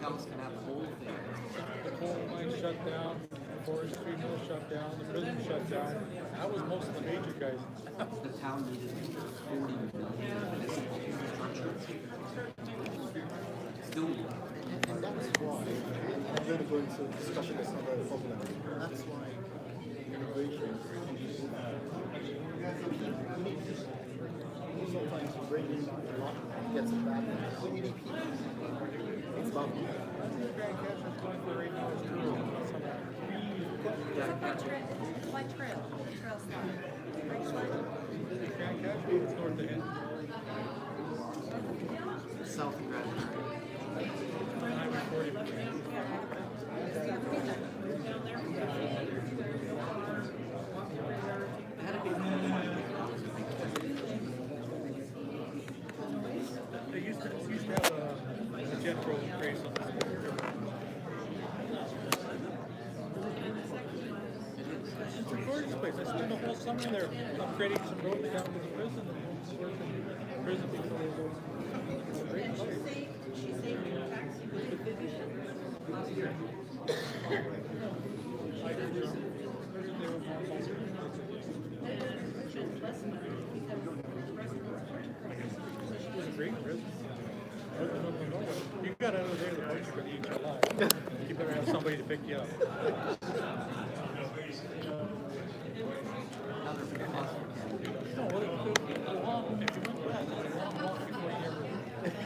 else can have the whole thing. The coal mine shut down, the forestry mill shut down, the prison shut down. That was most of the major guys. The town needed 40 million municipal infrastructure. Still need that. And that's why, and I'm going to go into a discussion that's not very popular, that's why immigration sometimes you bring in a lot and gets it back. So many people. It's about people. Grand Cash's going for right now is true. What trail? Trail slide. Grand Cash is north of end. South of Gratitude. Highway 40. They had a big They used to have a jet road race on this. It's a gorgeous place. I spent the whole summer there upgrading some roads down to the prison and working in prison before they go. It's a great place. I did they were it was a great prison. You got out of there the most for the each alive. You better have somebody to pick you up. No, well, if you went back, it was a long walk before you ever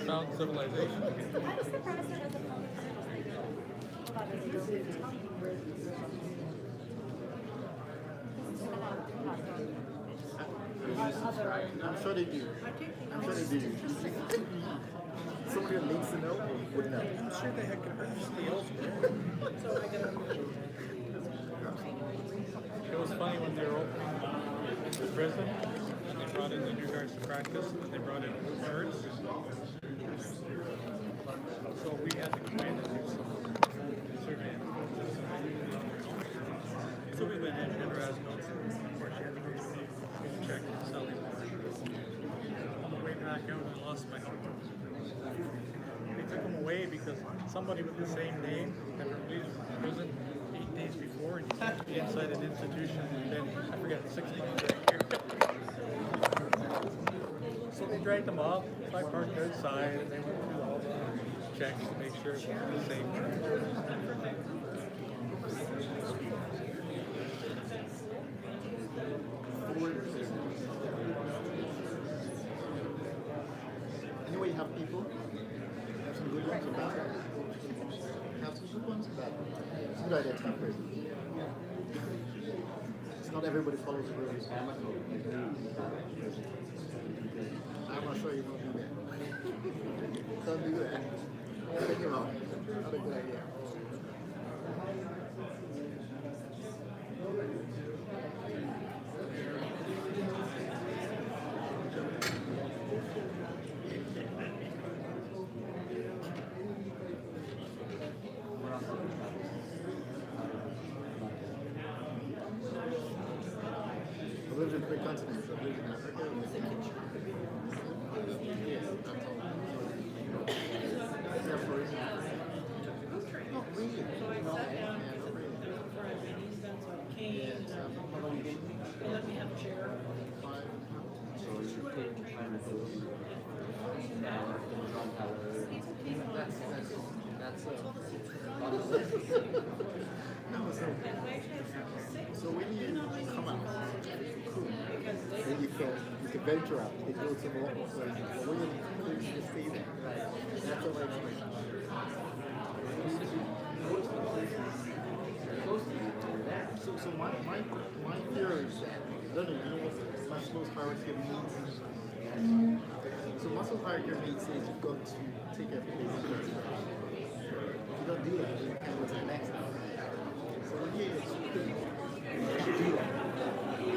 found civilization. I'm surprised it hasn't I'm sure they do. I'm sure they do. Somebody that needs to know would know. I'm sure they had capacity elsewhere. It was funny when they were opening the prison and they brought in the new guards to practice. They brought in birds. So we had to come in and do some surveying. So we went in and Rasmus. Of course, you had to go check and sell him. On the way back out, I lost my helper. They took him away because somebody with the same name had been released from prison 8 days before, and he's actually inside an institution and then, I forget, 6 months right here. So they dragged them off, so I parked outside, and they went through all the checks to make sure it was the same. Anyway, you have people, you have some good ones and bad ones. You have some good ones and bad ones. It's a good idea to have prison. It's not everybody follows the rules. I'm not sure you won't do that. Don't do that. Think about it. Not a good idea. I've lived in 3 continents. I've lived in Africa. I've lived in Asia. Yes, that's all. Yeah, for reason. Not really. So I sat down and said, for a meeting, so I came, they let me have a chair. So you're taking time to go through No, so when you come out, then you can venture out, you can go to more places. But when you just stay there, that's all I expect. So my theory is that, I don't know, you know what Maslow's hierarchy of needs? So Maslow's hierarchy of needs says you've got to take care of your basic needs first. If you don't do that, then you can't go to the next level. So when you do that,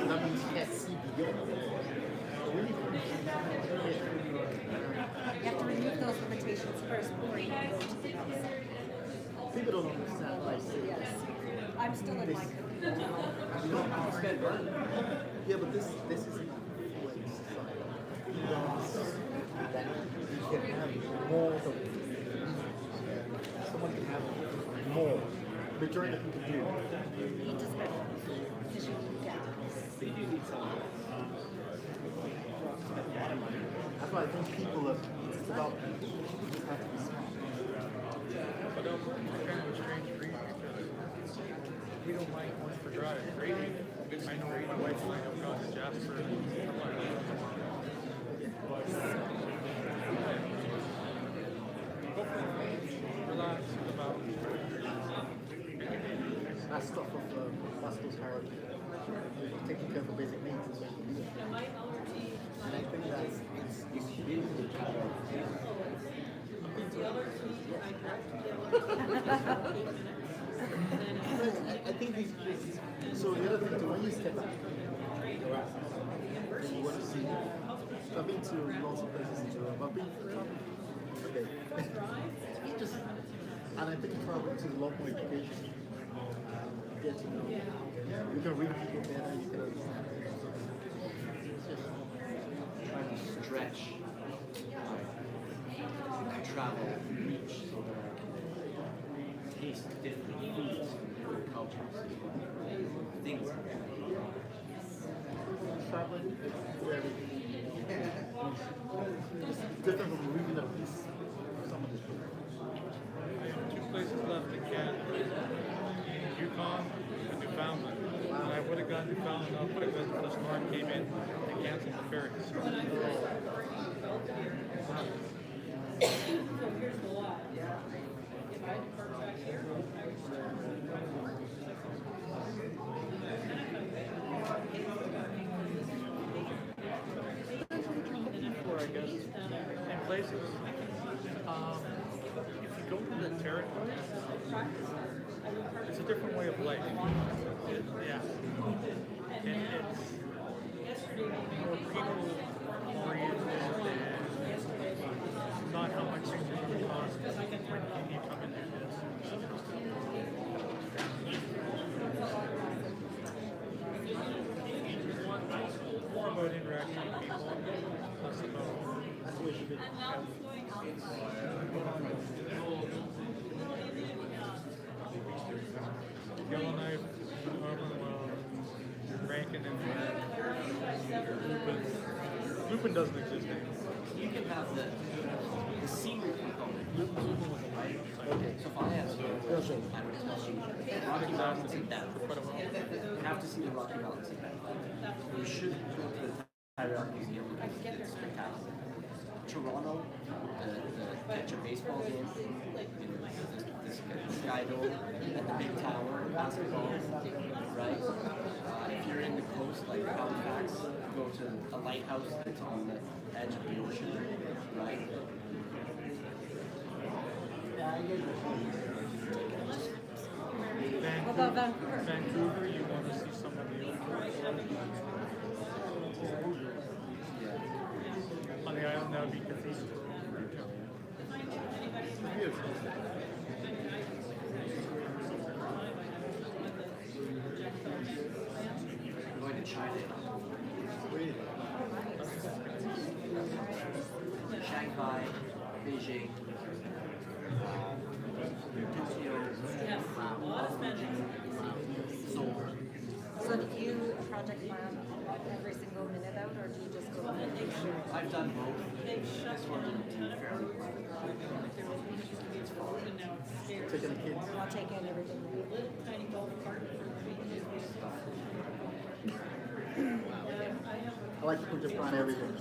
that means you can't see beyond. So when you You have to remove those limitations first before you can go to the next. people don't understand why I say Yes. this. I'm still in my Yeah, but this isn't like society. You don't understand that you can have more of more. Majority of people do. You need to spend more because you need gas. That's why I think people are, it's about people. You just have to be smart. But it's kind of a strange breed because we don't like one for drive. Grady, I know my wife and I have gone to Jasper. Relax about That stuff of Maslow's hierarchy. Taking care of the basic needs is what you do. And I think that's it's really the kind of I think these so the other thing too, when you step out and you want to see I've been to lots of places in Europe. I've been okay. You just and I think traveling to a lot more education. Get to know. You can read people better, you can understand. It's just Trying to stretch my travel reach so that I can taste different foods, different cultures, things. traveling is very it's different from reading a piece of somebody's book. I have 2 places left in Canada. Yukon and Newfoundland. And I would have gone to Newfoundland up, but because the storm came in, they canceled the ferries. So here's the lot. If I park back here, I would Where I guess in places, if you go to the territory, it's a different way of life. Yeah. And it's more people oriented and not how much things are going to cost when you come and do this. More about interacting with people, less about That's the way she did it. Yellowknife, Commonwealth, Rankin, and Lupin. Lupin doesn't exist anymore. You can have the scenery component. Right? So if I ask you, I would tell you Rocky Mountains in Denver. You have to see the Rocky Mountains in Denver. You should go to the Tyrell Museum because it's spectacular. Toronto, the catch a baseball game, the Sky Dome, and the big tower, basketball, right? If you're in the coast like Halifax, go to a lighthouse that's on the edge of the ocean, right? What about Vancouver? Vancouver, you want to see some of the on the island, that would be Cathedral. Beautiful. I'm going to China. Really? Shanghai, Beijing, Tokyo, Seoul. So do you project plan every single minute out, or do you just go? I've done both. This one fairly well. and now it's scarce. Taking the kids. I'll take in everything. Little tiny golf cart for I like to put just on everything.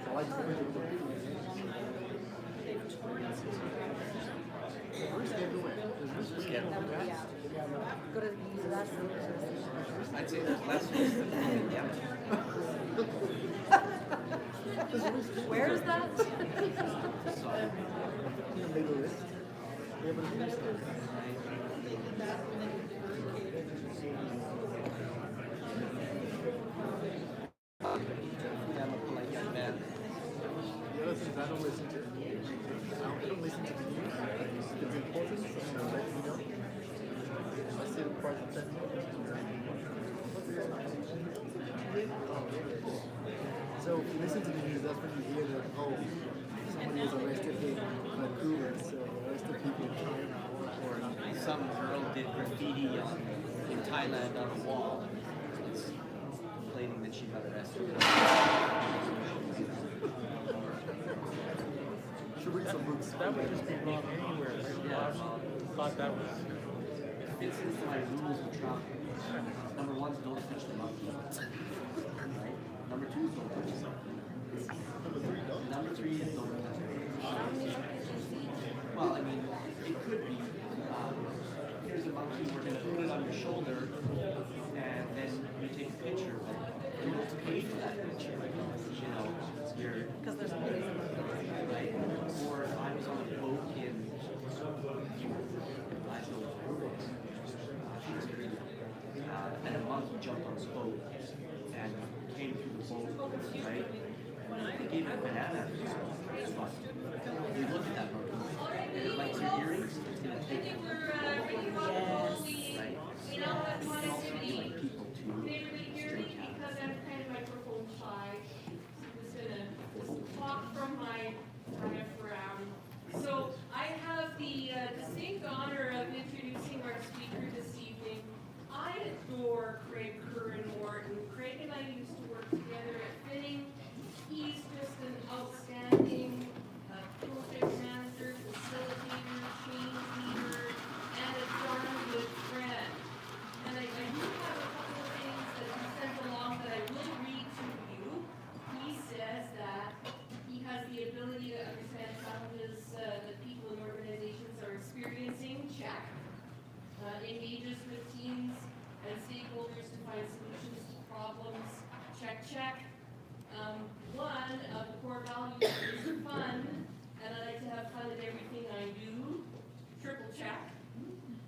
I like to put just Where's everywhere? Is this Yeah. Go to use that. I'd say there's less risk than yeah. Where is that? Make a list. We have a list. I'm a polite young man. The other thing is I don't listen to the news. I don't listen to the news. If it's important, someone will let me know. I see the price of 10 So if you listen to the news, that's when you hear that, oh, somebody was arrested here. did graffiti in Thailand on a wall. It's complaining that she got arrested. Should read some books. That would just be wrong anywhere. Right? Yeah. I thought that was. It fits into my rules of traffic. Number one is don't touch the monkey. Right? Number two is don't touch the monkey. Number three is don't touch the monkey. Well, I mean, it could be, here's a monkey, we're going to put it on your shoulder, and then you take a picture, but you don't pay for that picture. You know, you're, Because there's always a monkey. right? Or I was on a boat in Glasgow, and a monkey jumped on this boat and came through the boat, right? They gave it a banana. It was fun. You look at that monkey, and it likes your earrings, it's going to take them. Right? So, you can also be like people too. Stray cats. Because I'm kind of microphone shy, I'm just gonna talk from my diaphragm. So I have the distinct honor of introducing our speaker this evening. I adore Craig Curran-Morton. Craig and I used to work together at Finning. He's just an outstanding project manager, facilitator, change leader, and a darn good friend. And I do have a couple of things that he sent along that I will read to you. He says that he has the ability to understand challenges that people and organizations are experiencing, check. Engages with teams and stakeholders to find solutions to problems, check, check. One of the core values is fun, and I like to have fun in everything I do, triple check.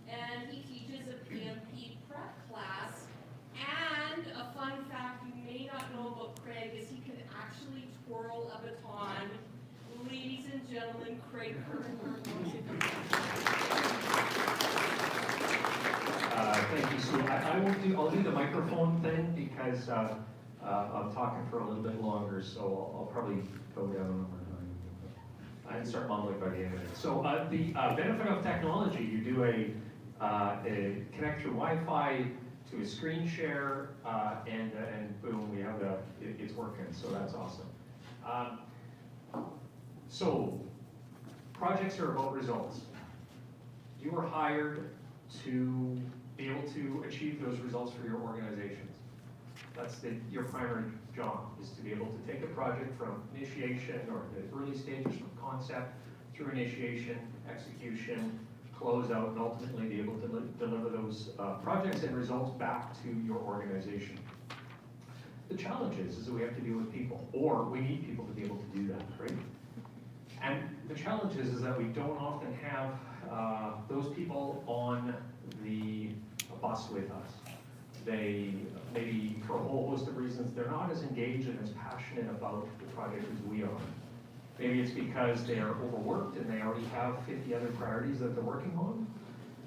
And he teaches a PMP prep class. And a fun fact you may not know about Craig is he can actually twirl a baton. Ladies and gentlemen, Craig Thank you, Sue. I'll do the microphone thing because I'm talking for a little bit longer, so I'll probably go down and start mumbling by the end of it. So the benefit of technology, you do connect your Wi-Fi to a screen share, and boom, we have it's working. So that's awesome. So projects are about results. You are hired to be able to achieve those results for your organizations. That's your primary job, is to be able to take a project from initiation or the early stages from concept through initiation, execution, close out, and ultimately be able to deliver those projects and results back to your organization. The challenge is that we have to deal with people, or we need people to be able to do that, right? And the challenge is that we don't often have those people on the bus with us. They, maybe for a whole host of reasons, they're not as engaged and as passionate about the project as we are. Maybe it's because they are overworked and they already have 50 other priorities that they're working on.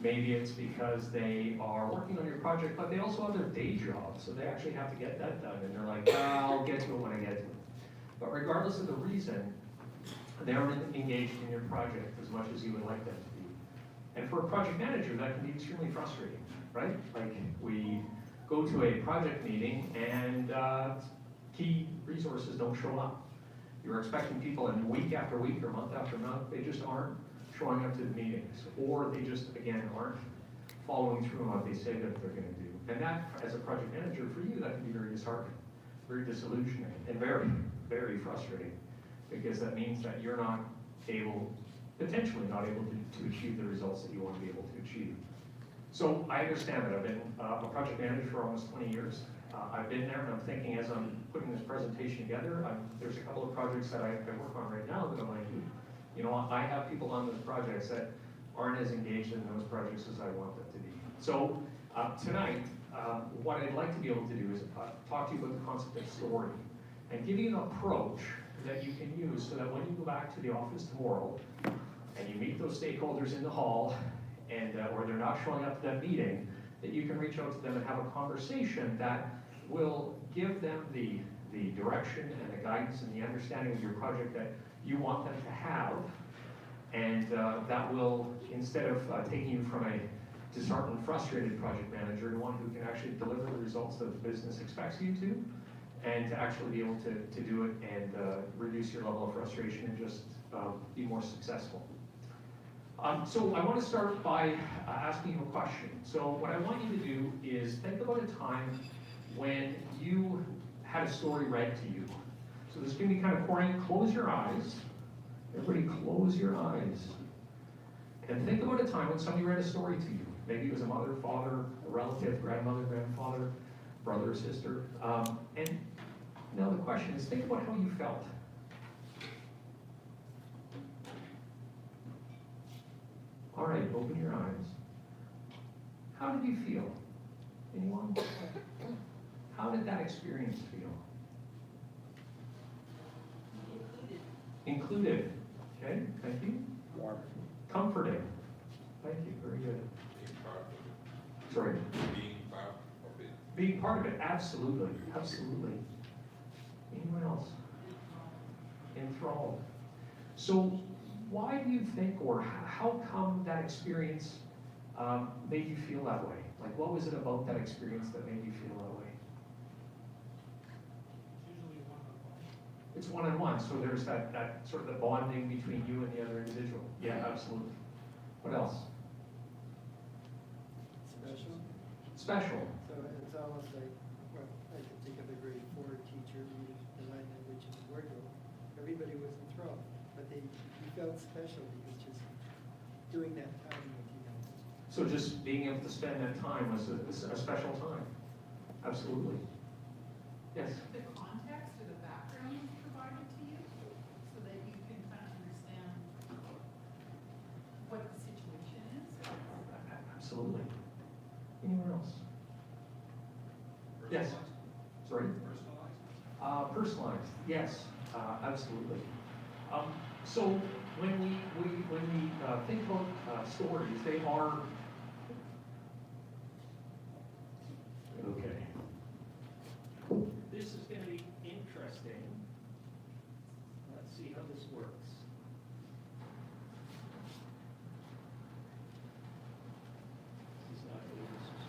Maybe it's because they are working on your project, but they also have their day job, so they actually have to get that done, and they're like, I'll get to it when I get to it. But regardless of the reason, they aren't engaged in your project as much as you would like them to be. And for a project manager, that can be extremely frustrating, right? Like, we go to a project meeting and key resources don't show up. You're expecting people, and week after week or month after month, they just aren't showing up to the meetings, or they just, again, aren't following through on what they say that they're going to do. And that, as a project manager, for you, that can be very disheartening, very disillusioning, and very, very frustrating, because that means that you're not able, potentially not able to achieve the results that you want to be able to achieve. So I understand that. I've been a project manager for almost 20 years. I've been there, and I'm thinking, as I'm putting this presentation together, there's a couple of projects that I work on right now that I'm like, you know, I have people on those projects that aren't as engaged in those projects as I want them to be. So tonight, what I'd like to be able to do is talk to you about the concept of story and give you an approach that you can use so that when you go back to the office tomorrow and you meet those stakeholders in the hall, and or they're not showing up to that meeting, that you can reach out to them and have a conversation that will give them the direction and the guidance and the understanding of your project that you want them to have, and that will, instead of taking you from a disheartened, frustrated project manager to one who can actually deliver the results that the business expects you to, and to actually be able to do it and reduce your level of frustration and just be more successful. So I want to start by asking you a question. So what I want you to do is think about a time when you had a story read to you. So this can be kind of boring. Close your eyes. Everybody close your eyes. And think about a time when somebody read a story to you. Maybe it was a mother, father, a relative, grandmother, grandfather, brother, sister. And now the question is, think about how you felt. All right, open your eyes. How did you feel? Anyone? How did that experience feel? Included. Okay, thank you. Warm. Comforting. Thank you, very good. Being part of it. Sorry. Being part of it. Being part of it, absolutely, absolutely. Anyone else? Enthralled. So why do you think, or how come that experience made you feel that way? Like, what was it about that experience that made you feel that way? It's one-on-one, so there's that sort of the bonding between you and the other individual. Yeah, absolutely. What else? Special. Special. So it's almost like, well, I can think of a grade 4 teacher reading the light language in the wardrobe. Everybody was enthralled, but you felt special because just doing that time with you. So just being able to spend that time was a special time. Absolutely. Yes? The context or the background provided to you so that you can kind of understand what the situation is? Absolutely. Anyone else? Yes? Sorry? Personalized, yes, absolutely. So when we think about stories, they are, okay. This is going to be interesting. Let's see how this works. This is not really this is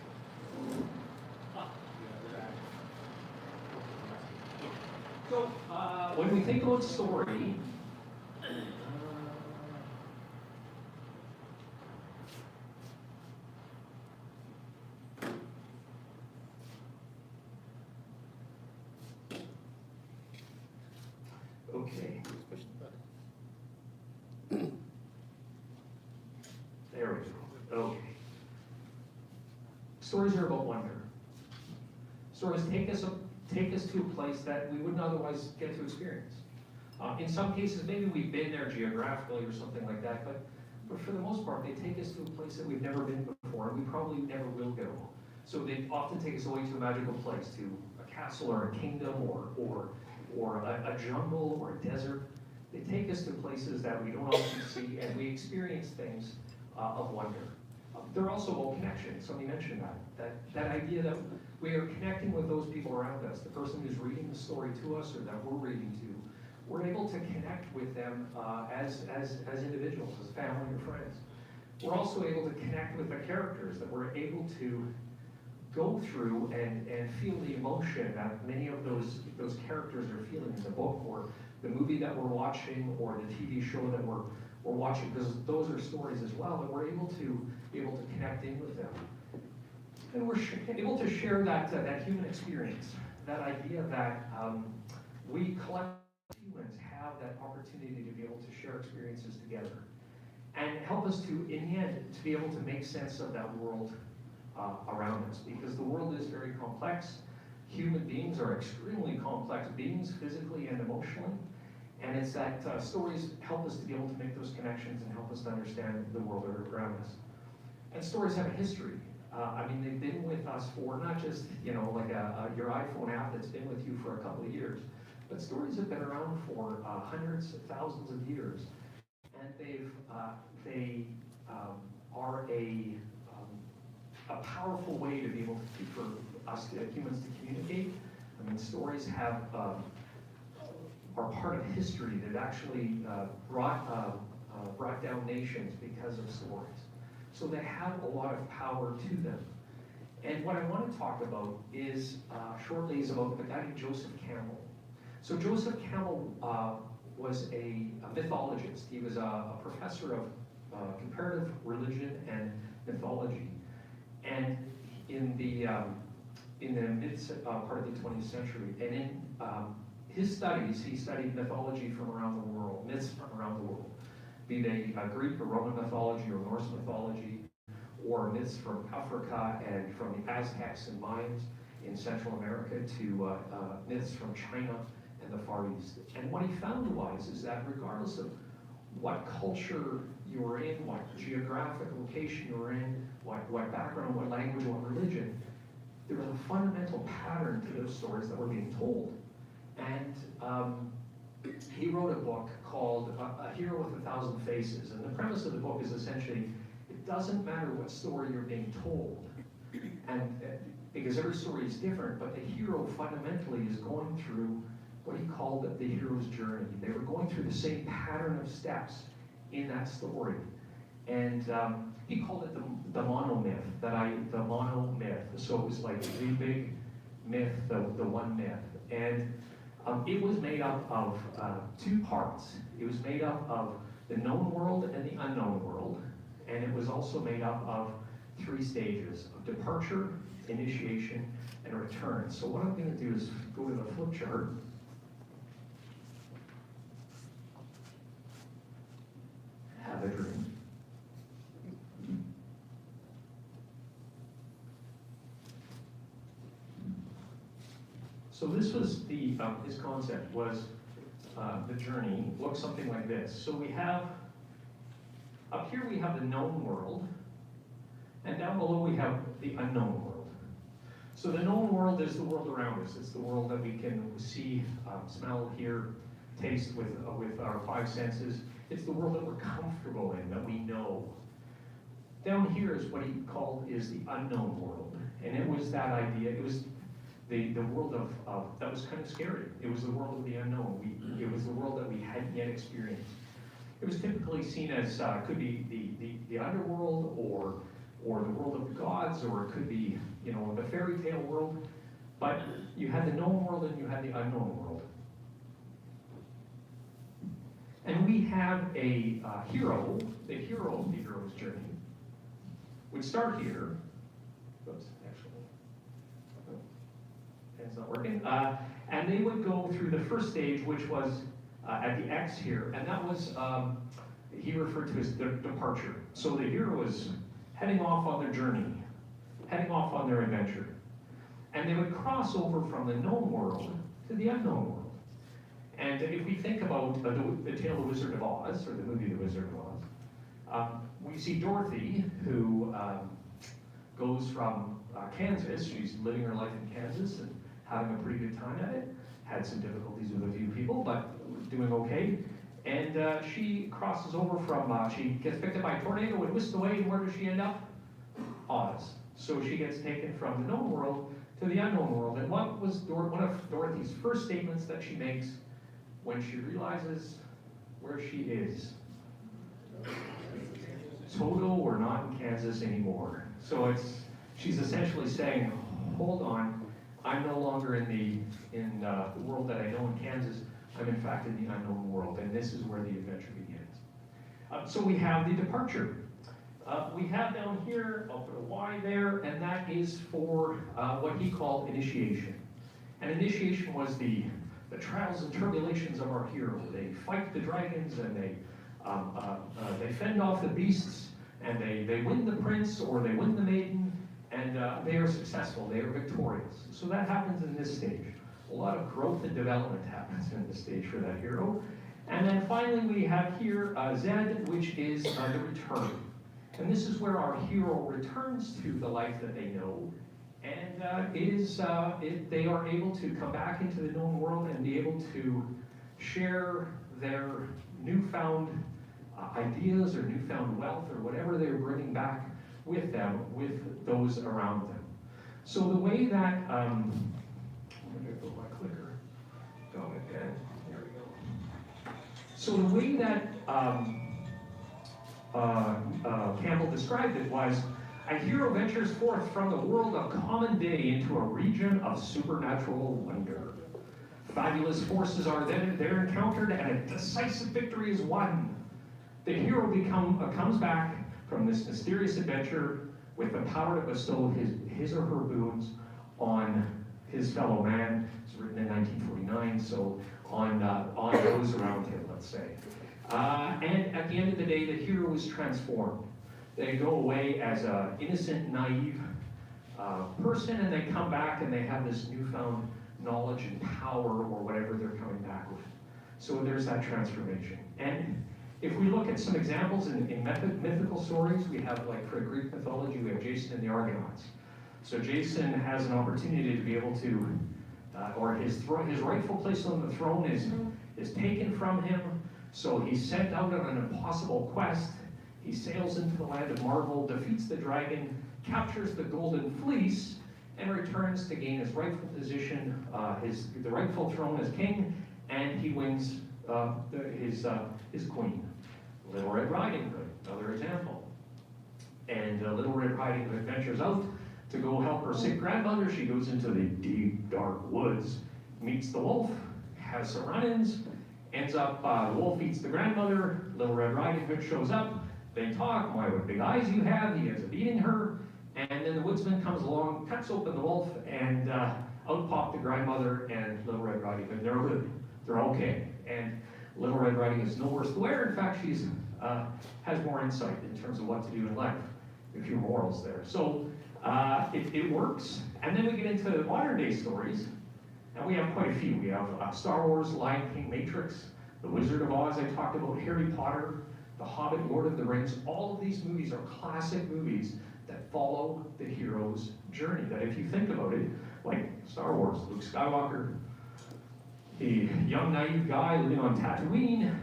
So, when we think about story, okay. There we go. Okay. Stories are about wonder. Stories take us to a place that we wouldn't otherwise get to experience. In some cases, maybe we've been there geographically or something like that, but for the most part, they take us to a place that we've never been before, and we probably never will go. So they often take us away to a magical place, to a castle or a kingdom or a jungle or a desert. They take us to places that we don't often see, and we experience things of wonder. They're also about connection. Somebody mentioned that idea that we are connecting with those people around us, the person who's reading the story to us or that we're reading to. We're able to connect with them as individuals, as family or friends. We're also able to connect with the characters, that we're able to go through and feel the emotion that many of those characters are feeling in the book or the movie that we're watching or the TV show that we're watching, because those are stories as well, and we're able to connect in with them. And we're able to share that human experience, that idea that we collectively humans have that opportunity to be able to share experiences together and help us to, in the end, to be able to make sense of that world around us, because the world is very complex. Human beings are extremely complex beings, physically and emotionally, and it's that stories help us to be able to make those connections and help us to understand the world around us. And stories have a history. I mean, they've been with us for not just, like your iPhone app that's been with you for a couple of years, but stories have been around for hundreds of thousands of years, and they are a powerful way to be able to, for us humans to communicate. I mean, stories are part of history that actually brought down nations because of stories. So they have a lot of power to them. And what I want to talk about is, shortly, is about a guy named Joseph Campbell. So Joseph Campbell was a mythologist. He was a professor of comparative religion and mythology. And in the mid part of the 20th century, and in his studies, he studied mythology from around the world, myths from around the world, be they Greek or Roman mythology or Norse mythology, or myths from Africa and from the Aztecs and Mayans in Central America to myths from China and the Far East. And what he found is that regardless of what culture you were in, what geographic location you were in, what background, what language, what religion, there was a fundamental pattern to those stories that were being told. And he wrote a book called A Hero with a Thousand Faces. And the premise of the book is essentially, it doesn't matter what story you're being told, and because every story is different, but the hero fundamentally is going through what he called the hero's journey. They were going through the same pattern of steps in that story. And he called it the monomyth, the monomyth. So it was like the big myth, the one myth. And it was made up of two parts. It was made up of the known world and the unknown world. And it was also made up of 3 stages of departure, initiation, and return. So what I'm going to do is go to the flip chart. Have a dream. So this was his concept was the journey looks something like this. So we have, up here we have the known world, and down below we have the unknown world. So the known world is the world around us. It's the world that we can see, smell, hear, taste with our 5 senses. It's the world that we're comfortable in, that we know. Down here is what he called is the unknown world. And it was that idea, it was the world of that was kind of scary. It was the world of the unknown. It was the world that we hadn't yet experienced. It was typically seen as, could be the underworld or the world of the gods, or it could be, the fairy tale world. But you had the known world and you had the unknown world. And we have a hero, the hero of the hero's journey, would start here. Oops, actually, it's not working. And they would go through the first stage, which was at the X here, and that was, he referred to as the departure. So the hero was heading off on their journey, heading off on their adventure. And they would cross over from the known world to the unknown world. And if we think about the tale of the Wizard of Oz, or the movie The Wizard of Oz, we see Dorothy, who goes from Kansas. She's living her life in Kansas and having a pretty good time at it. Had some difficulties with a few people, but doing okay. And she crosses over from, she gets picked up by a tornado and whisked away, and where does she end up? Oz. So she gets taken from the known world to the unknown world. And what was one of Dorothy's first statements that she makes when she realizes where she is? Toto, we're not in Kansas anymore. So she's essentially saying, hold on, I'm no longer in the world that I know in Kansas. I'm in fact in the unknown world, and this is where the adventure begins. So we have the departure. We have down here, I'll put a Y there, and that is for what he called initiation. And initiation was the trials and tribulations of our hero. They fight the dragons, and they fend off the beasts, and they win the prince, or they win the maiden, and they are successful, they are victorious. So that happens in this stage. A lot of growth and development happens in this stage for that hero. And then finally we have here Z, which is the return. And this is where our hero returns to the life that they know, and they are able to come back into the known world and be able to share their newfound ideas or newfound wealth or whatever they're bringing back with them, with those around them. So the way that, I'm going to go my clicker, go again, there we go. So the way that Campbell described it was, a hero ventures forth from the world of common day into a region of supernatural wonder. Fabulous forces are then there encountered, and a decisive victory is won. The hero comes back from this mysterious adventure with the power to bestow his or her boons on his fellow man. It's written in 1949, so on those around him, let's say. And at the end of the day, the hero is transformed. They go away as an innocent, naive person, and they come back and they have this newfound knowledge and power, or whatever they're coming back with. So there's that transformation. And if we look at some examples in mythical stories, we have, like, for Greek mythology, we have Jason and the Argonauts. So Jason has an opportunity to be able to, or his rightful place on the throne is taken from him. So he's sent out on an impossible quest. He sails into the land of Marvel, defeats the dragon, captures the golden fleece, and returns to gain his rightful position, the rightful throne as king, and he wins his queen. Little Red Riding Hood, another example. And Little Red Riding Hood ventures out to go help her sick grandmother. She goes into the deep, dark woods, meets the wolf, has some run-ins, ends up, the wolf eats the grandmother, Little Red Riding Hood shows up, they talk, why, what big eyes you have, he ends up eating her, and then the woodsman comes along, cuts open the wolf, and out pop the grandmother and Little Red Riding Hood. They're good, they're okay. And Little Red Riding Hood is no worse the wear. In fact, she's has more insight in terms of what to do in life, a few morals there. So it works. And then we get into modern day stories, and we have quite a few. We have Star Wars, Lion King, Matrix, The Wizard of Oz, I talked about, Harry Potter, The Hobbit, Lord of the Rings. All of these movies are classic movies that follow the hero's journey. That if you think about it, like Star Wars, Luke Skywalker, the young naive guy living on Tatooine,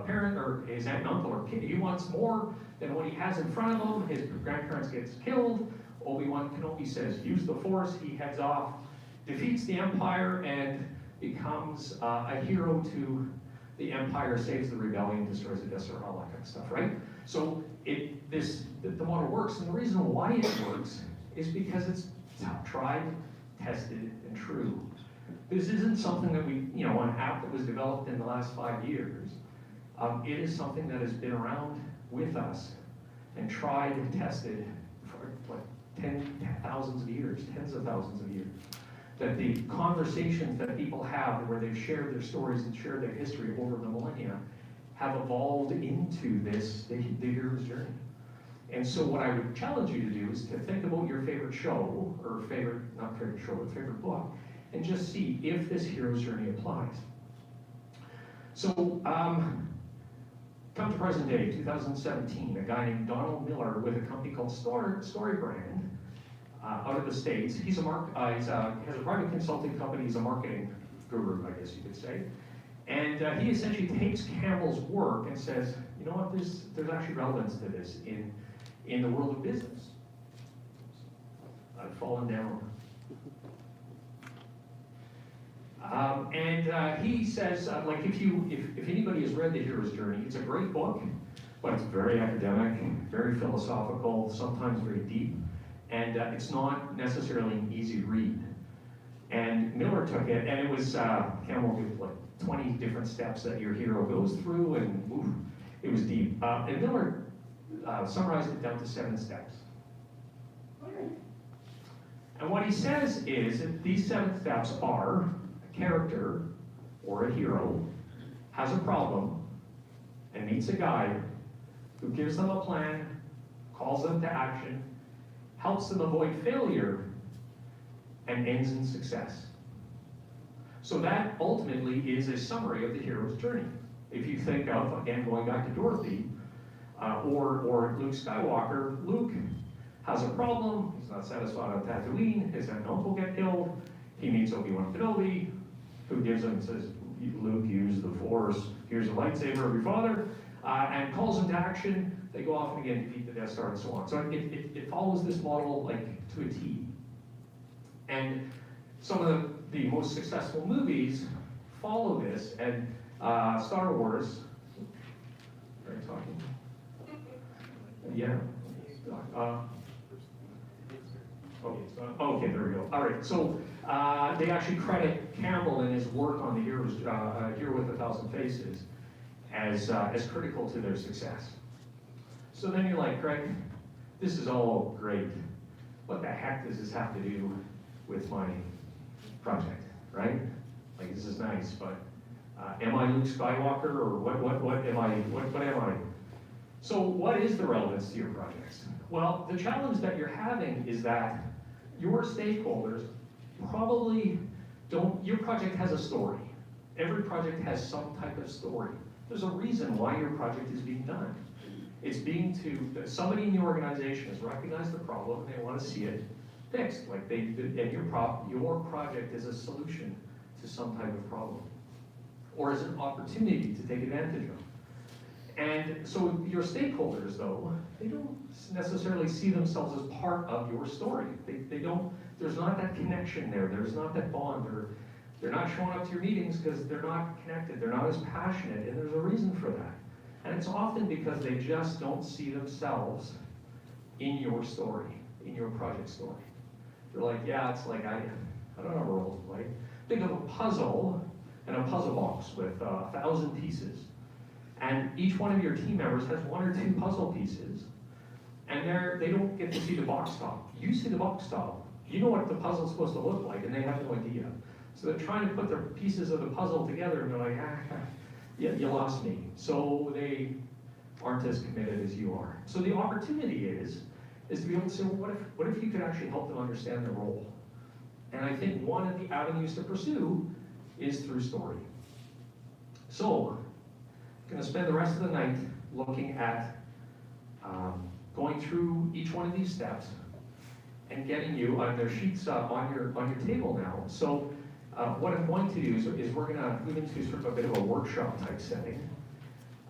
parent or his aunt and uncle or kid, he wants more than what he has in front of him. His grandparents gets killed. Obi-Wan Kenobi says, use the Force. He heads off, defeats the Empire, and becomes a hero to the Empire, saves the rebellion, destroys the Death Star, all that kind of stuff, right? So the model works, and the reason why it works is because it's tried, tested, and true. This isn't something that an app that was developed in the last 5 years. It is something that has been around with us and tried and tested for like thousands of years, tens of thousands of years. That the conversations that people have where they've shared their stories and shared their history over the millennia have evolved into the hero's journey. And so what I would challenge you to do is to think about your favorite show, or favorite book, and just see if this hero's journey applies. So, come to present day, 2017, a guy named Donald Miller with a company called StoryBrand, out of the States. He has a private consulting company. He's a marketing guru, I guess you could say. And he essentially takes Campbell's work and says, you know what, there's actually relevance to this in the world of business. I've fallen down. He says, if anybody has read The Hero's Journey, it's a great book, but it's very academic, very philosophical, sometimes very deep, and it's not necessarily an easy read. And Miller took it, and it was, Campbell gave like 20 different steps that your hero goes through, and oof, it was deep. And Miller summarized it down to 7 steps. And what he says is that these 7 steps are: a character or a hero has a problem and meets a guide who gives them a plan, calls them to action, helps them avoid failure, and ends in success. So that ultimately is a summary of the hero's journey. If you think of, again, going back to Dorothy, or Luke Skywalker, Luke has a problem, he's not satisfied on Tatooine, his aunt and uncle get killed, he meets Obi-Wan Kenobi, who gives him, says, Luke, use the Force, here's a lightsaber of your father, and calls him to action. They go off and again defeat the Death Star and so on. So it follows this model like to a T. And some of the most successful movies follow this, and Star Wars, are you talking? Yeah. Okay, there we go. All right, so they actually credit Campbell and his work on the Hero with 1,000 Faces as critical to their success. So then you're like, Craig, this is all great. What the heck does this have to do with my project, right? Like, this is nice, but am I Luke Skywalker, or what am I? What am I? So what is the relevance to your projects? Well, the challenge that you're having is that your stakeholders probably don't, your project has a story. Every project has some type of story. There's a reason why your project is being done. It's somebody in the organization has recognized the problem and they want to see it fixed. Like and your project is a solution to some type of problem, or is an opportunity to take advantage of. And so your stakeholders, though, they don't necessarily see themselves as part of your story. They don't, there's not that connection there. There's not that bond. They're not showing up to your meetings because they're not connected. They're not as passionate, and there's a reason for that. And it's often because they just don't see themselves in your story, in your project story. They're like, yeah, it's like, I don't have a role to play. Think of a puzzle and a puzzle box with 1,000 pieces. And each one of your team members has 1 or 2 puzzle pieces, and they don't get to see the box top. You see the box top. You know what the puzzle's supposed to look like, and they have no idea. So they're trying to put their pieces of the puzzle together, and they're like, yeah, you lost me. So they aren't as committed as you are. So the opportunity is to be able to say, well, what if you could actually help them understand their role? And I think one of the avenues to pursue is through story. So I'm going to spend the rest of the night looking at going through each one of these steps and getting you on their sheets on your table now. So what I'm going to do is we're going to move into sort of a bit of a workshop type setting,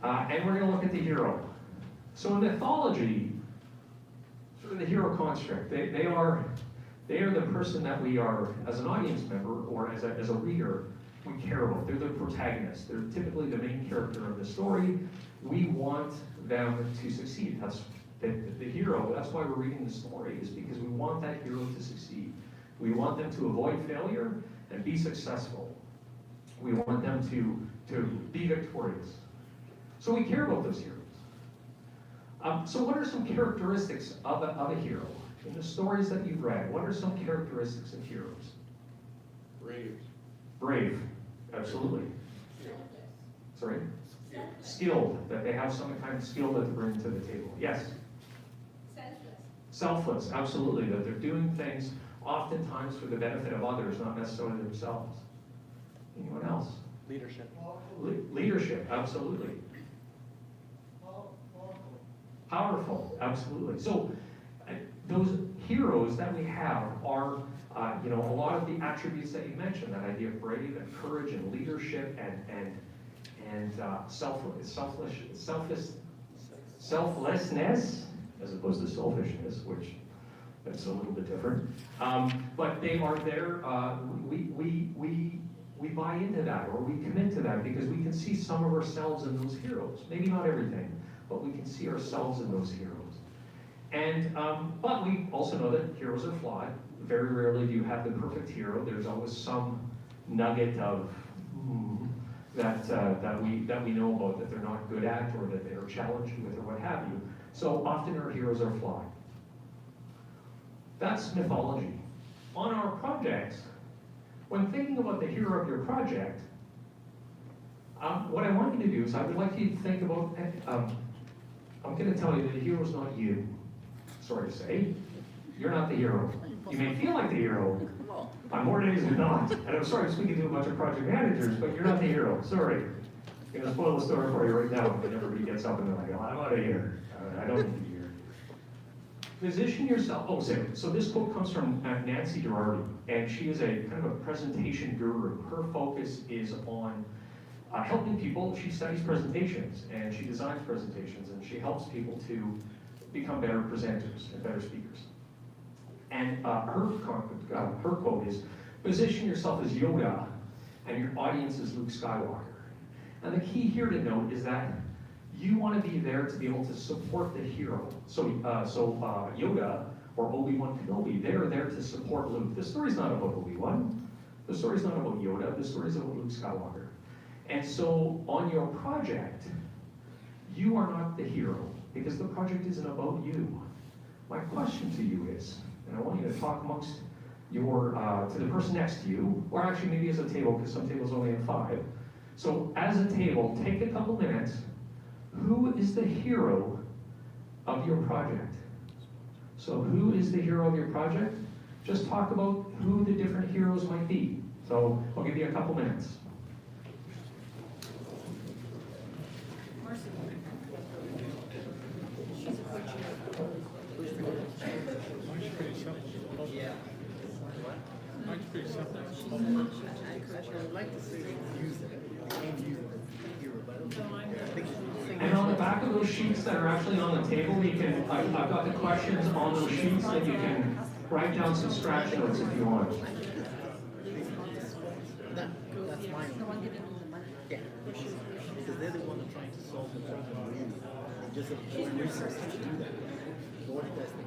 and we're going to look at the hero. So in mythology, sort of the hero construct, they are the person that we are, as an audience member or as a reader, we care about. They're the protagonist. They're typically the main character of the story. We want them to succeed. That's the hero. That's why we're reading the story, is because we want that hero to succeed. We want them to avoid failure and be successful. We want them to be victorious. So we care about those heroes. So what are some characteristics of a hero? In the stories that you've read, what are some characteristics of heroes? Brave, absolutely. Sorry? Skilled, that they have some kind of skill that they bring to the table. Yes? Selfless, absolutely, that they're doing things oftentimes for the benefit of others, not necessarily themselves. Anyone else? Leadership. Leadership, absolutely. Powerful, absolutely. So those heroes that we have are a lot of the attributes that you mentioned, that idea of brave and courage and leadership and selflessness, as opposed to selfishness, which that's a little bit different. But they are there. We buy into that, or we commit to that, because we can see some of ourselves in those heroes. Maybe not everything, but we can see ourselves in those heroes. And but we also know that heroes are flawed. Very rarely do you have the perfect hero. There's always some nugget of that we know about, that they're not good at, or that they're challenged with, or what have you. So often our heroes are flawed. That's mythology. On our projects, when thinking about the hero of your project, what I want you to do is I would like you to think about, I'm going to tell you that the hero's not you. Sorry to say, you're not the hero. You may feel like the hero on more days than not. And I'm sorry, I'm speaking to a bunch of project managers, but you're not the hero. Sorry. I'm going to spoil the story for you right now, and everybody gets up and they're like, I'm out of here. I don't need to be here. Position yourself. Oh, so this quote comes from Nancy Girardi, and she is a kind of a presentation guru. Her focus is on helping people. She studies presentations, and she designs presentations, and she helps people to become better presenters and better speakers. And her quote is, position yourself as Yoda and your audience as Luke Skywalker. And the key here to note is that you want to be there to be able to support the hero. So Yoda or Obi-Wan Kenobi, they're there to support Luke. The story's not about Obi-Wan. The story's not about Yoda. The story's about Luke Skywalker. And so on your project, you are not the hero because the project isn't about you. My question to you is, and I want you to talk amongst your, to the person next to you, or actually maybe as a table, because some tables only have 5. So as a table, take a couple minutes. Who is the hero of your project? So who is the hero of your project? Just talk about who the different heroes might be. So I'll give you a couple minutes. Marcy. She's a coach. Mine's pretty simple. Yeah. Mine's pretty simple. I would like to say use it, and use it as a hero, but I don't think And on the back of those sheets that are actually on the table, you can, I've got the questions on those sheets that you can write down some scratch notes if you want. that's mine. Yeah. Because they're the one that's trying to solve the problem. They just have done research to do that. So what do you guys think?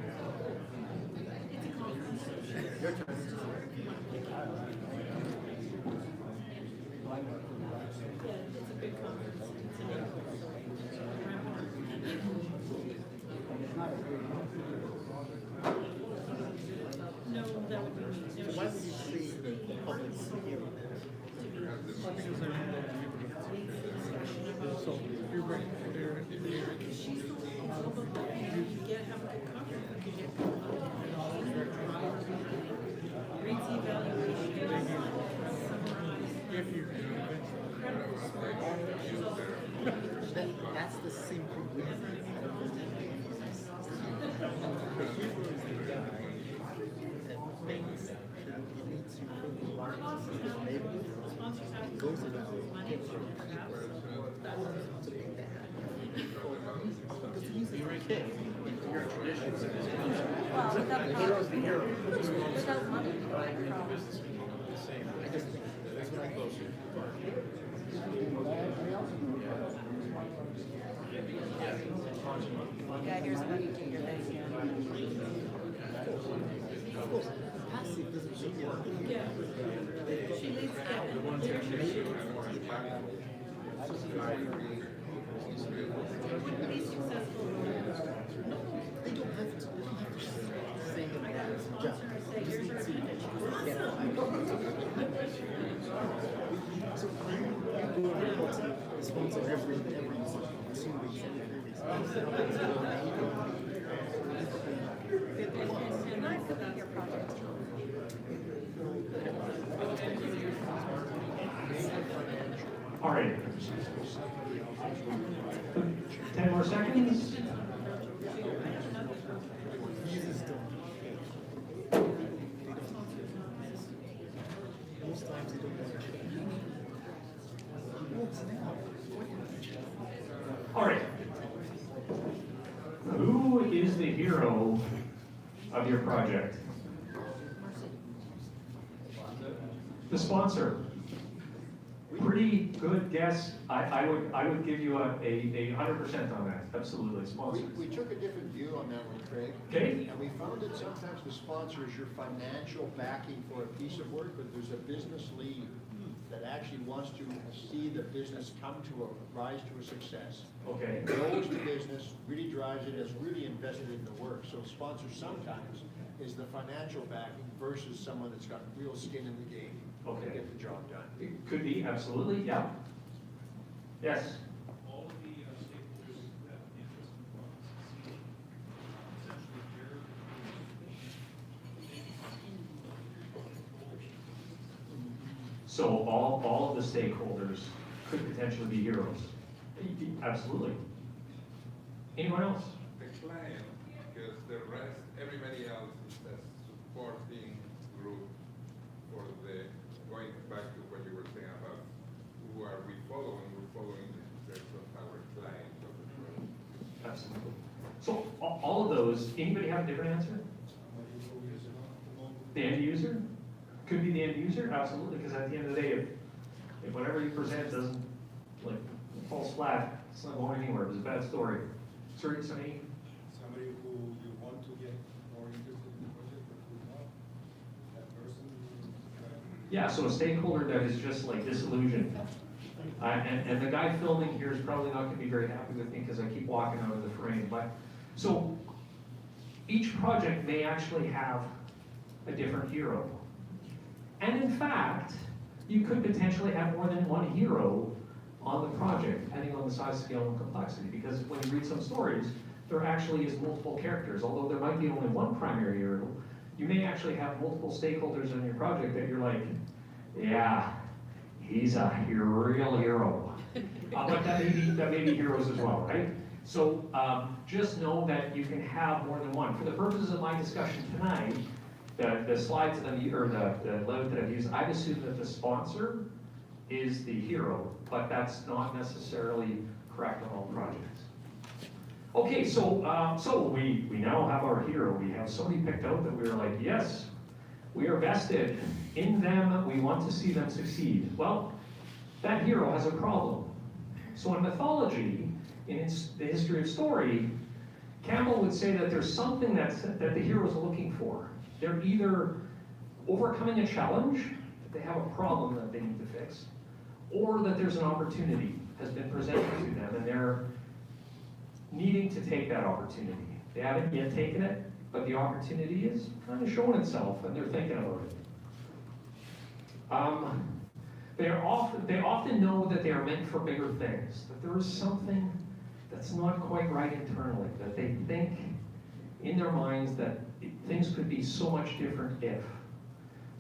Your turn. Yeah, it's a big conference. It's in April. No, that would be me. No, So why would you she's say the public's the hero then? Because they're in the neighborhood. So you're right, they're she's the one. You get have a good cover. You get good reads the evaluation. Summarize. if you Incredible story. That's the simple reason. The hero is the guy that thinks that he needs to bring the light to his neighborhood. Sponsors have He goes about money getting for people perhaps. to make that happen. Because he's a kid in your tradition. Well, without without money, I just think that's what I thought. the ideas about you take your thing. Of course, passive doesn't mean you're Yeah. She leads that leadership. Be successful. They don't have to say that that's a job. Say, here's your So you do a report to the sponsor every 2 weeks, every 3 weeks. And I said that's Your project. All right. 10 more seconds. Users don't. Most times they don't want to change. What's now? All right. Who is the hero of your project? The sponsor. Pretty good guess. I would give you a 100% on that. Absolutely, sponsor. We took a different view on that one, Craig. Okay. And we found that sometimes the sponsor is your financial backing for a piece of work, but there's a business lead that actually wants to see the business come to a rise to a success. Okay. Knows the business, really drives it, is really invested in the work. So sponsor sometimes is the financial backing versus someone that's got real skin in the game to Okay. get the job done. It could be, absolutely, yeah. Yes. All of the stakeholders that have interest in the process, essentially their So all of the stakeholders could potentially be heroes. Absolutely. Anyone else? the client, because the rest, everybody else is a supporting group for the, going back to what you were saying about who are we following, we're following the steps of our client of the project. Absolutely. So all of those, anybody have a different answer? The end user? Could be the end user, absolutely, because at the end of the day, if whatever you present doesn't, like, falls flat, It's not going anywhere. It was a bad story. Sorry, somebody? Somebody who you want to get more interested in the project, but who's not, that person. Yeah, so a stakeholder that is just like disillusioned. And the guy filming here is probably not going to be very happy with me because I keep walking out of the frame. But so each project may actually have a different hero. And in fact, you could potentially have more than one hero on the project, depending on the size, scale, and complexity. Because when you read some stories, there actually is multiple characters. Although there might be only one primary hero, you may actually have multiple stakeholders in your project that you're like, yeah, he's a real hero. But that may be heroes as well, right? So just know that you can have more than one. For the purposes of my discussion tonight, the slides that or the layout that I've used, I've assumed that the sponsor is the hero, but that's not necessarily correct on all projects. Okay, so we now have our hero. We have somebody picked out that we're like, yes, we are vested in them. We want to see them succeed. Well, that hero has a problem. So in mythology, in the history of story, Campbell would say that there's something that the heroes are looking for. They're either overcoming a challenge, that they have a problem that they need to fix, or that there's an opportunity has been presented to them and they're needing to take that opportunity. They haven't yet taken it, but the opportunity is kind of showing itself and they're thinking about it. They often know that they are meant for bigger things, that there is something that's not quite right internally, that they think in their minds that things could be so much different if.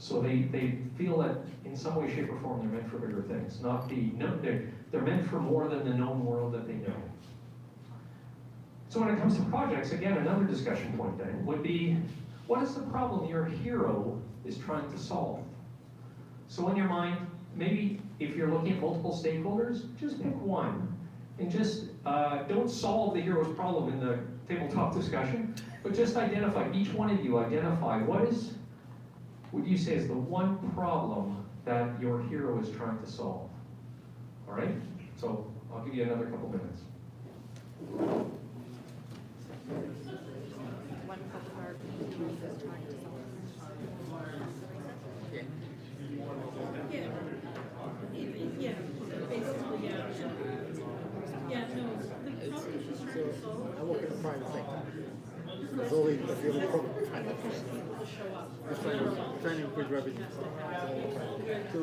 So they feel that in some way, shape, or form they're meant for bigger things. They're meant for more than the known world that they know. So when it comes to projects, again, another discussion point then would be, what is the problem your hero is trying to solve? So in your mind, maybe if you're looking at multiple stakeholders, just pick one. And just don't solve the hero's problem in the tabletop discussion, but just identify, each one of you identify would you say is the one problem that your hero is trying to solve? All right? So I'll give you another couple minutes. One problem our team is trying to solve. Yeah, basically, yeah. Yeah, no, the problem she's trying to solve. I work in the private sector. There's always a real problem. Just trying to increase revenue. So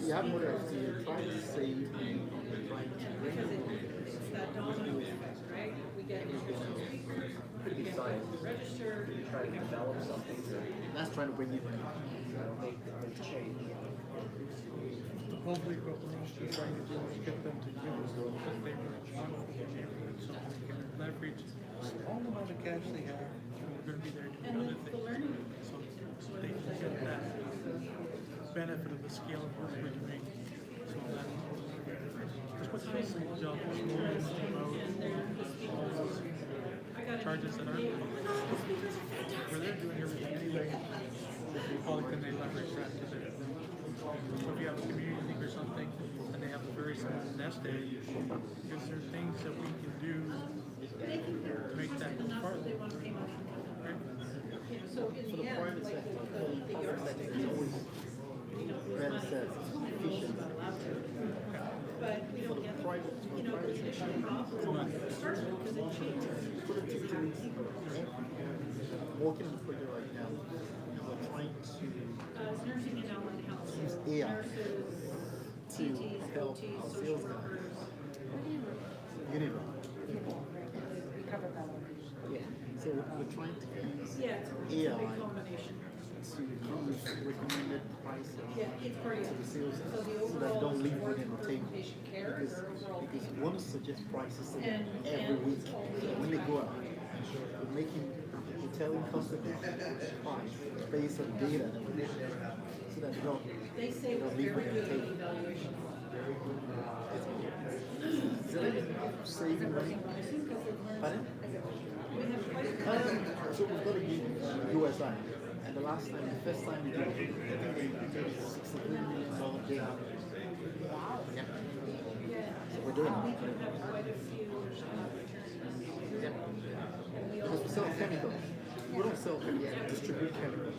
you have more to say, you're trying to save and trying to bring Because it's that domino effect, right? We get additional speakers, we get people to register. Try to develop something to that's trying to bring you make change. Hopefully what we're also trying to do is get them to give us what they want to be neighborhood, so we can leverage all the amount of cash they have, and we're going to be there doing And other the things. learning. So they can get that benefit of the scale of work we're doing. So that, because what's basically the job is more about all those charges that aren't where they're doing everything anyway. How can they leverage that to their so if you have a community thing or something, and they have a very small nest egg, because there are things that we can do to make that go farther. Right? So in for the the end, private like, sector, the the yard private stick sector is always better said, efficient. but we don't get, the initial problem starts because it changes. Productivity is working on the project right now. We're trying to Nursing and allied health. use AI Nurses, to PTs, help OTs, our social sales guys. workers. Unilever. Recover better. Yeah. So we're trying to use Yeah, it's a big AI combination. to use recommended prices Yeah, it's part of to the it. sales So the guys so that overall don't leave support within the for table. patient care, their overall Because payment. one suggests prices to them And- every and week. it's all So when they go out, we're telling customers price based on data that we have, so that They say we're don't leave very within the good at table. evaluation. Saving money. Pardon? We have quite a So we've got to use USI. And the first time we did it, I think they did $63 million deal. Wow. Yeah. yeah. we're doing we it. do have quite a few returns. And we Because we also sell chemicals. We don't sell chemicals, we distribute chemicals.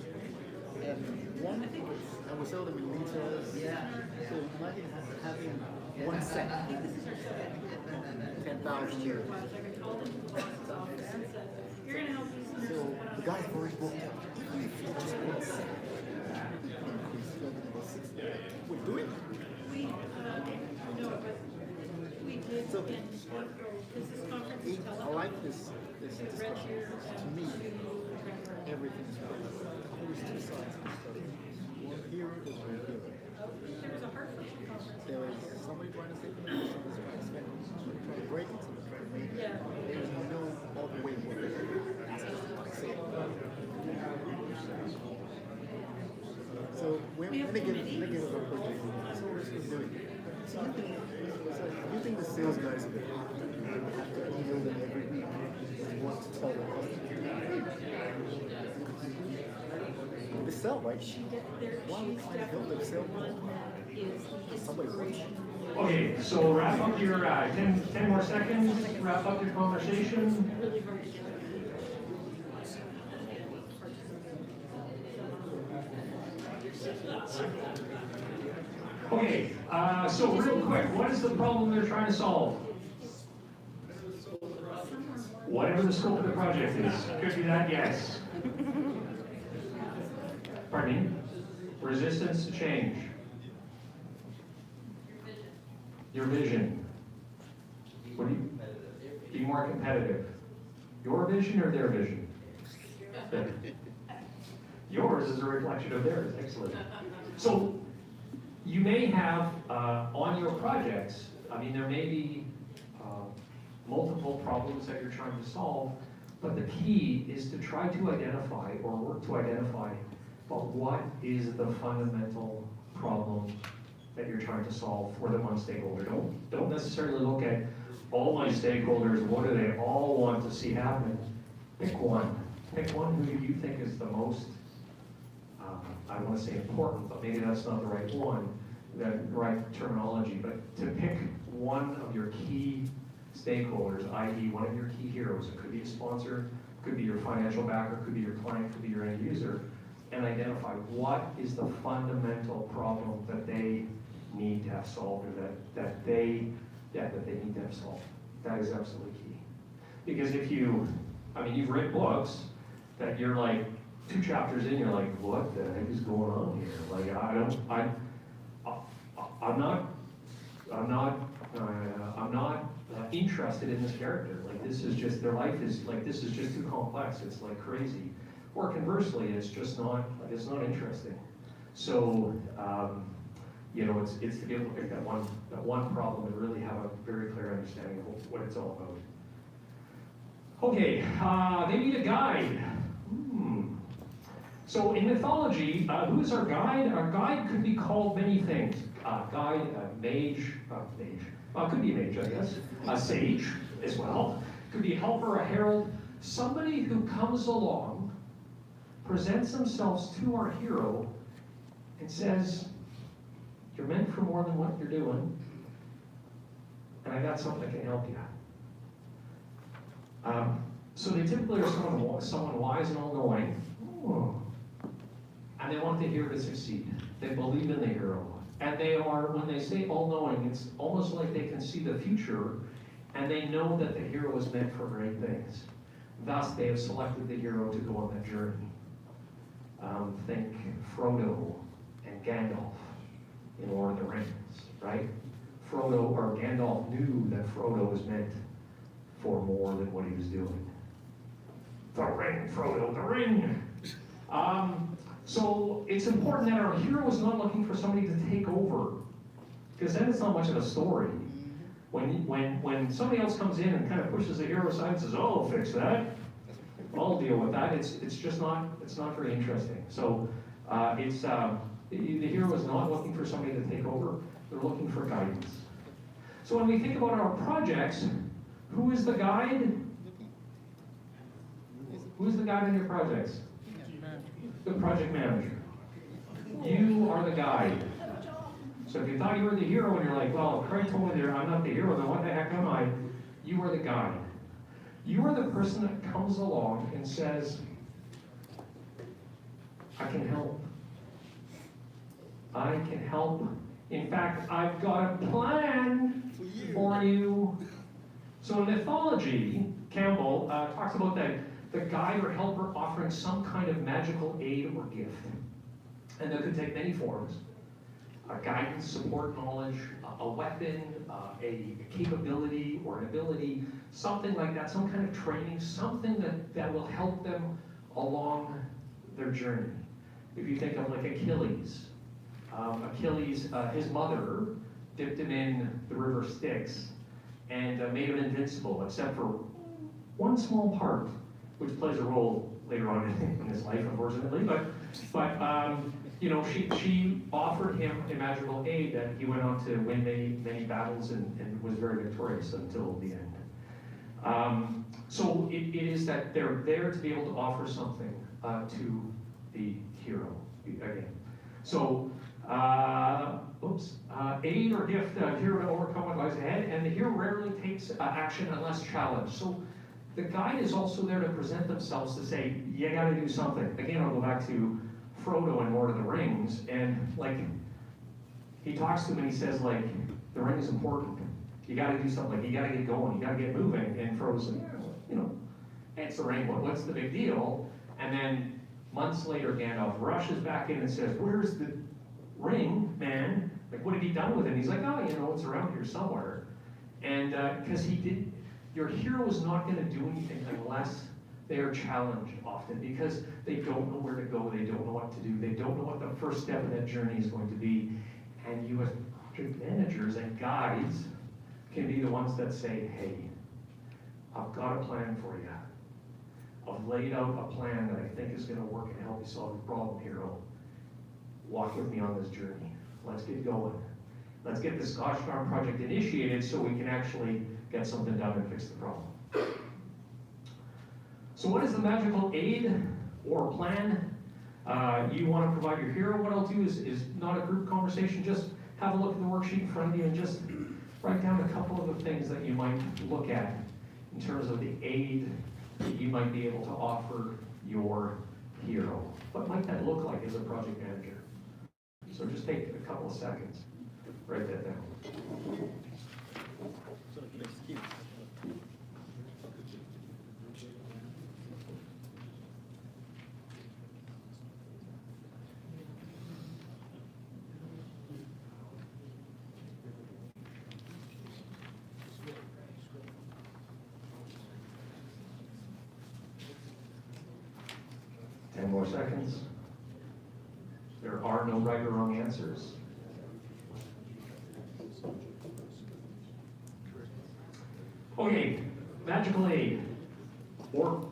And we sell them in liters. So imagine having 1 cent. I think this is our second. 10,000 Year liters. was, I called into the boss's office and said, you're gonna help these nurses So put on the a guys have already booked out. Even if you just 1 cent, increase about 60. We're doing it. We, no, but we did So- in April, because this conference is I like this Red discussion. Deer To me, everything's right. There's 2 sides to the story. One hero is one hero. There was a Hartford conference. There was somebody trying to save the money, somebody's trying to spend it, somebody's trying to break it, somebody's trying to make it. Yeah. There is no other way what they're doing. That's just what I say. So when We have they give us committees. a project, so we're doing it. So you think the sales guys are going to have to email them every week and want to tell them they sell, right? Why we trying to help them sell more? Somebody wants it. Okay, so wrap up your, 10 more seconds, wrap up your conversation. Really hard to get. Okay, so real quick, what is the problem they're trying to solve? Whatever the scope of the project is, could be that, yes. Pardon me? Resistance to change. Your vision. What do you, be more competitive. Your vision or their vision? Yours is a reflection of theirs, excellent. So, you may have, on your projects, I mean, there may be multiple problems that you're trying to solve, but the key is to try to identify, or work to identify, but what is the fundamental problem that you're trying to solve for the one stakeholder. Don't necessarily look at all my stakeholders, what do they all want to see happen. Pick one. Pick one who you think is the most, I want to say important, but maybe that's not the right one, the right terminology, but to pick one of your key stakeholders, i.e. one of your key heroes. It could be a sponsor, could be your financial backer, could be your client, could be your end user, and identify what is the fundamental problem that they need to have solved, or that they need to have solved. That is absolutely key. Because if you, I mean, you've read books that you're like 2 chapters in, you're like, what the heck is going on here? Like, I'm not interested in this character. Like, this is just, their life is like, this is just too complex. It's like crazy. Or conversely, it's just not, it's not interesting. So, you know, it's to be able to pick that one problem and really have a very clear understanding of what it's all about. Okay, they need a guide. So in mythology, who is our guide? Our guide could be called many things. Guide, mage, could be a mage, I guess. A sage as well. Could be a helper, a herald. Somebody who comes along, presents themselves to our hero, and says, you're meant for more than what you're doing, and I got something that can help you. So they typically are someone wise and all-knowing, and they want the hero to succeed. They believe in the hero. And they are, when they say all-knowing, it's almost like they can see the future, and they know that the hero is meant for great things. Thus, they have selected the hero to go on that journey. Think Frodo and Gandalf in Lord of the Rings, right? Frodo, or Gandalf, knew that Frodo was meant for more than what he was doing. The ring, Frodo, the ring! So it's important that our hero is not looking for somebody to take over, because then it's not much of a story. When somebody else comes in and kind of pushes the hero aside and says, "Oh, I'll fix that, I'll deal with that," it's just not, it's not very interesting. So the hero is not looking for somebody to take over; they're looking for guidance. So when we think about our projects, who is the guide? Who is the guide in your projects? The project manager. You are the guide. So if you thought you were the hero and you're like, well, if Craig told me there I'm not the hero, then what the heck am I? You are the guide. You are the person that comes along and says, I can help. I can help. In fact, I've got a plan for you. So in mythology, Campbell talks about the guide or helper offering some kind of magical aid or gift. And that could take many forms. Guidance, support, knowledge, a weapon, a capability or an ability, something like that, some kind of training, something that will help them along their journey. If you think of like Achilles, his mother dipped him in the river Styx and made him invincible, except for one small part, which plays a role later on in his life, unfortunately. But you know, she offered him a magical aid that he went on to win many battles and was very victorious until the end. So it is that they're there to be able to offer something to the hero again. So, aid or gift hero to overcome what lies ahead, and the hero rarely takes action unless challenged. So the guide is also there to present themselves to say, you gotta do something. Again, I'll go back to Frodo in Lord of the Rings, and like, he talks to him and he says like, the ring is important. You gotta do something, like you gotta get going, you gotta get moving. And Frodo's like, yeah, you know, it's the ring, what's the big deal? And then months later, Gandalf rushes back in and says, where's the ring, man? Like, what have you done with it? And he's like, oh, you know, it's around here somewhere. And because your hero is not gonna do anything unless they are challenged often, because they don't know where to go, they don't know what to do, they don't know what the first step of that journey is going to be. And you as project managers and guides can be the ones that say, hey, I've got a plan for you. I've laid out a plan that I think is going to work and help you solve the problem, hero. Walk with me on this journey. Let's get going. Let's get this gosh darn project initiated so we can actually get something done and fix the problem. So what is the magical aid or plan you want to provide your hero? What I'll do is not a group conversation, just have a look at the worksheet in front of you and just write down a couple of the things that you might look at in terms of the aid that you might be able to offer your hero. What might that look like as a project manager? So just take a couple of seconds, write that down. 10 more seconds. There are no right or wrong answers. Okay, magical aid or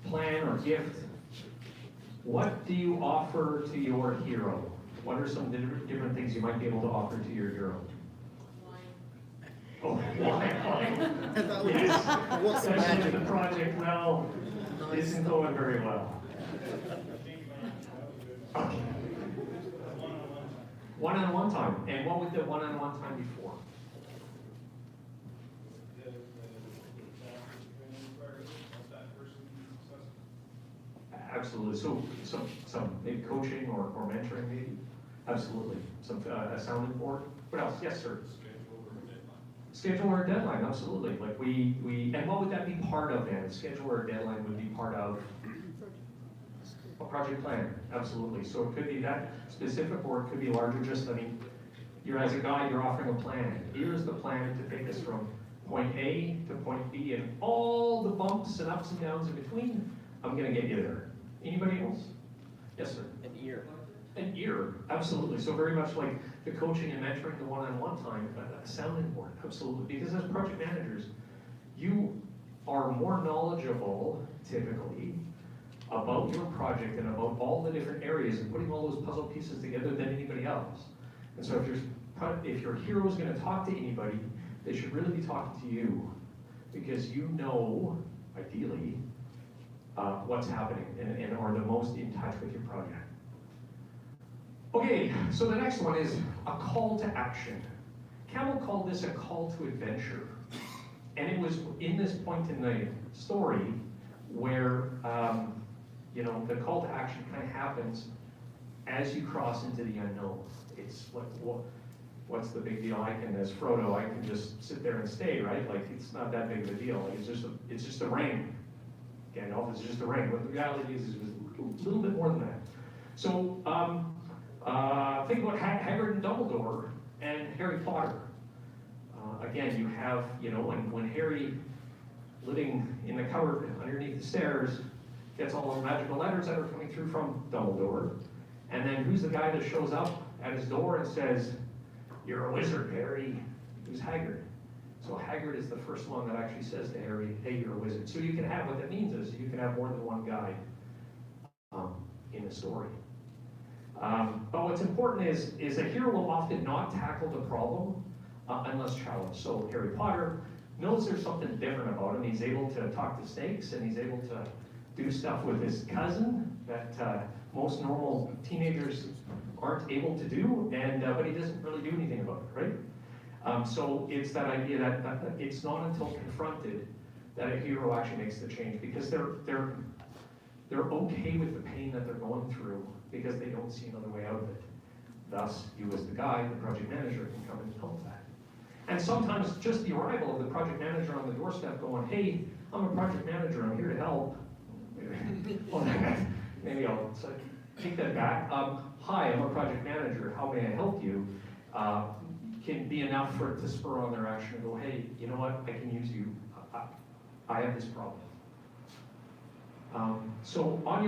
plan or gift. What do you offer to your hero? What are some different things you might be able to offer to your hero? Oh, wine. Yes, especially the project well isn't going very well. Okay. One-on-one time. And what would the one-on-one time be for? Absolutely. So some maybe coaching or mentoring maybe? Absolutely. Some a sounding board. What else? Yes, sir. Schedule or deadline, absolutely. Like we and what would that be part of then? Schedule or deadline would be part of a project plan, absolutely. So it could be that specific, or it could be larger. Just, I mean, you're as a guide, you're offering a plan. Here's the plan to take us from point A to point B, and all the bumps and ups and downs in between. I'm going to get you there. Anybody else? Yes, sir. An ear. An ear, absolutely. So very much like the coaching and mentoring, the one-on-one time, a sounding board, absolutely. Because as project managers, you are more knowledgeable, typically, about your project and about all the different areas and putting all those puzzle pieces together than anybody else. And so if your hero is going to talk to anybody, they should really be talking to you, because you know, ideally, what's happening and are the most in touch with your project. Okay, so the next one is a call to action. Campbell called this a call to adventure. And it was in this point in the story where, you know, the call to action kind of happens as you cross into the unknown. It's like, what's the big deal? I can, as Frodo, I can just sit there and stay, right? Like, it's not that big of a deal. Like, it's just a ring. Gandalf, it's just a ring. But the reality is it was a little bit more than that. So, think about Hagrid and Dumbledore and Harry Potter. Again, you have, you know, when Harry, living in the cupboard underneath the stairs, gets all those magical letters that are coming through from Dumbledore, and then who's the guy that shows up at his door and says, "You're a wizard, Harry"? Who's Hagrid? So Hagrid is the first one that actually says to Harry, "Hey, you're a wizard." So you can have, what that means is you can have more than one guy in a story. But what's important is a hero will often not tackle the problem unless challenged. So Harry Potter knows there's something different about him. He's able to talk to snakes, and he's able to do stuff with his cousin that most normal teenagers aren't able to do, and but he doesn't really do anything about it, right? So it's that idea that it's not until confronted that a hero actually makes the change, because they're okay with the pain that they're going through because they don't see another way out of it. Thus, you as the guide, the project manager, can come and help that. And sometimes just the arrival of the project manager on the doorstep going, "Hey, I'm a project manager, I'm here to help." Maybe I'll take that back. "Hi, I'm a project manager, how may I help you?" Can be enough for it to spur on their action and go, "Hey, you know what, I can use you. I have this problem." So on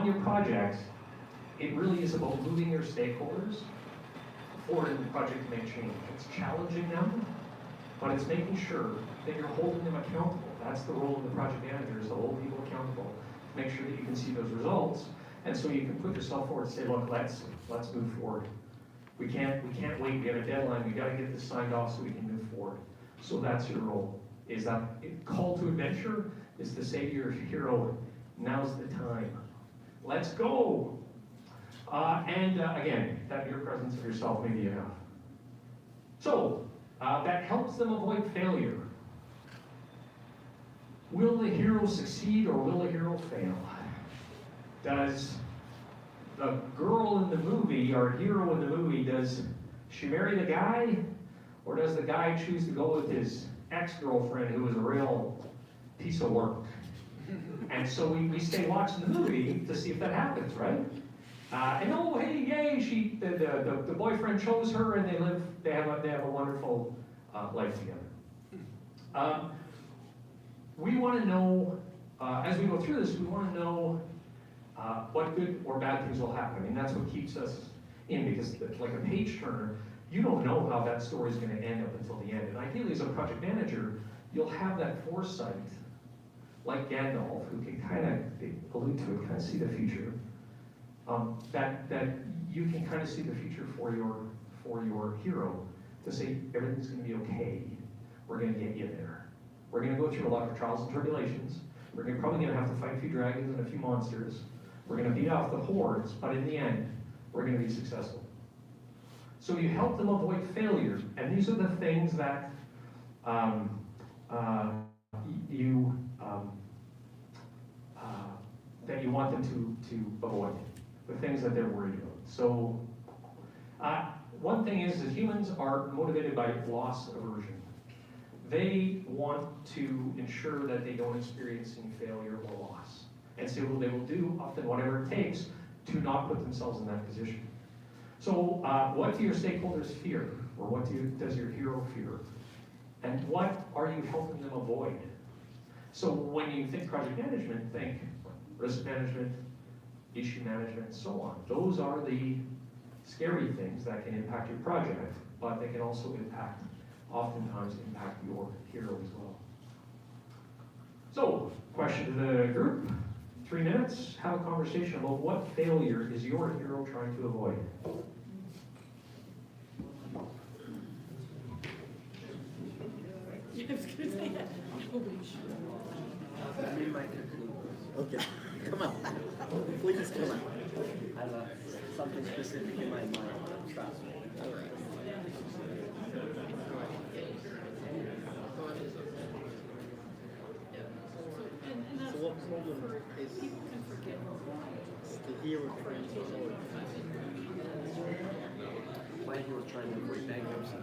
your project, it really is about moving your stakeholders forward in the project to make change. It's challenging them, but it's making sure that you're holding them accountable. That's the role of the project manager, is to hold people accountable, make sure that you can see those results, and so you can put yourself forward and say, "Look, let's move forward. We can't wait. We have a deadline. We got to get this signed off so we can move forward." So that's your role. Is that call to adventure? Is to say to your hero, "Now's the time. Let's go." Again, that mere presence of yourself may be enough. So, that helps them avoid failure. Will the hero succeed or will the hero fail? Does the girl in the movie, or hero in the movie, does she marry the guy? Or does the guy choose to go with his ex-girlfriend who is a real piece of work? And so we stay watching the movie to see if that happens, right? And oh, hey, yay! The boyfriend chose her, and they have a wonderful life together. We want to know, as we go through this, we want to know what good or bad things will happen. I mean, that's what keeps us in, because like a page turner, you don't know how that story is going to end up until the end. And ideally, as a project manager, you'll have that foresight, like Gandalf, who can kind of allude to it, kind of see the future. That you can kind of see the future for your hero, to say everything's going to be okay. We're going to get you there. We're going to go through a lot of trials and tribulations. We're probably going to have to fight a few dragons and a few monsters. We're going to beat off the hordes, but in the end, we're going to be successful. So you help them avoid failure, and these are the things that that you want them to avoid, the things that they're worried about. So one thing is that humans are motivated by loss aversion. They want to ensure that they don't experience any failure or loss. And so they will do often whatever it takes to not put themselves in that position. So what do your stakeholders fear? Or what does your hero fear? And what are you helping them avoid? So when you think project management, think risk management, issue management, and so on. Those are the scary things that can impact your project, but they can also oftentimes impact your hero as well. So, question to the group, 3 minutes, have a conversation about what failure is your hero trying to avoid. I was going to say that. Holy shit. Okay. Come out. Please come out. I have something specific in my mind. Trust me. All right. And that's So what problem for, is people can forget. the hero trying to avoid? My hero trying to avoid bankruptcy.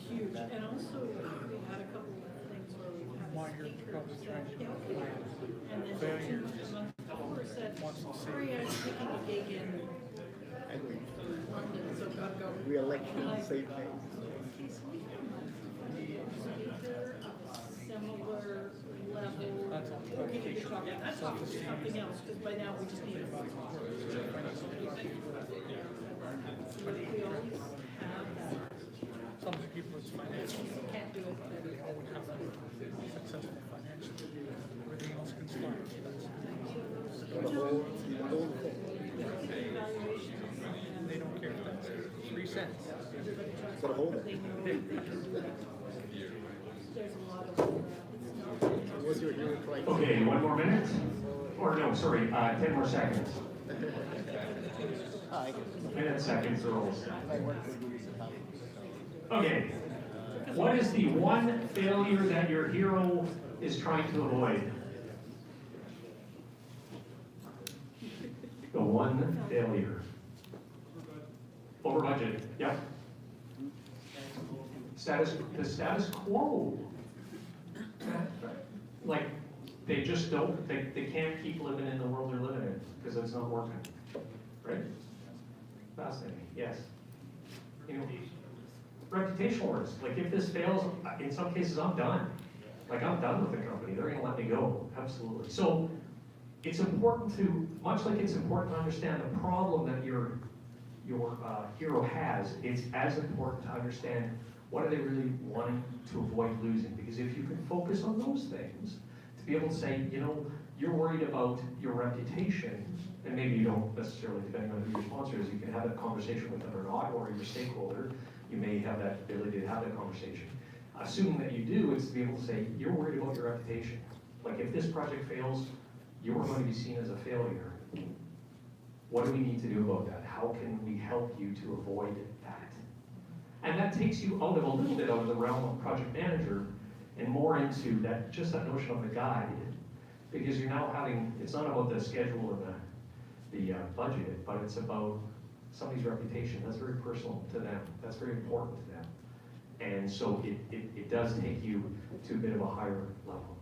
Huge, and also we had a couple of things where we've had My hero speakers probably that trying to helped avoid and then failure. 2 months before said, Wants to see- sorry, I was taking a gig in Agree. London, so gotta go. Re-election, And I- same thing. Okay, so we can speaker of a similar level. That's all. Okay, you're talking, that's something else, because by now we just need a. So we always have that. Some people it's financial. Can't do it. They always have to be successful financially. Everything else can start. The whole thing. And they don't care if that's 3 cents. Gotta hold it. There's a lot of. What's your hero trying to Okay, 1 more minute? Or no, sorry, 10 more seconds. Hi. Minute, seconds, rules. I work with you. Okay. What is the one failure that your hero is trying to avoid? The one failure. Over budget, yep. The status quo. Like, they just don't, they can't keep living in the world they're living in, because it's not working, right? Fascinating, yes. You know, reputational risk, like if this fails, in some cases, I'm done. Like, I'm done with the company, they're gonna let me go, absolutely. So, it's important to, much like it's important to understand the problem that your hero has, it's as important to understand what are they really wanting to avoid losing. Because if you can focus on those things, to be able to say, you know, you're worried about your reputation, and maybe you don't necessarily, depending on who your sponsor is, you can have that conversation with them or not, or your stakeholder, you may have that ability to have that conversation. Assuming that you do, it's to be able to say, you're worried about your reputation. Like if this project fails, you're going to be seen as a failure. What do we need to do about that? How can we help you to avoid that? And that takes you out of a little bit out of the realm of project manager and more into that, just that notion of the guide, because you're now having, it's not about the schedule and the budget, but it's about somebody's reputation. That's very personal to them. That's very important to them. And so it does take you to a bit of a higher level.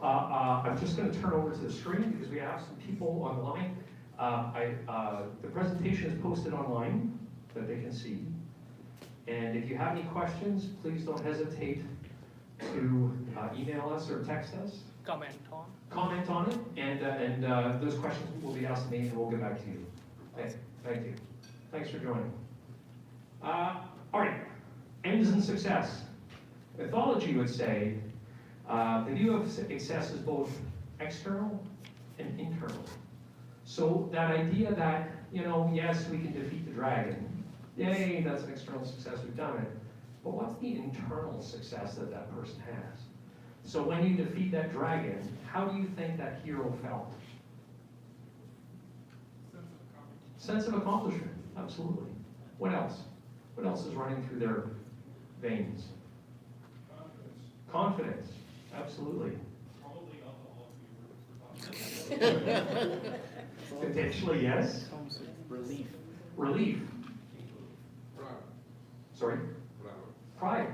I'm just going to turn over to the screen because we have some people online. The presentation is posted online that they can see. And if you have any questions, please don't hesitate to email us or text us. Comment on it, and those questions will be asked to me, and we'll get back to you. Thank you. Thanks for joining. All right, ends in success. Mythology would say the view of success is both external and internal. So that idea that, you know, yes, we can defeat the dragon. Yay, that's an external success, we've done it. But what's the internal success that that person has? So when you defeat that dragon, how do you think that hero felt? Sense of accomplishment, absolutely. What else? What else is running through their veins? Confidence, absolutely. Probably alcohol. Potentially, yes. Relief. Relief. Pride. Sorry? Pride. Pride,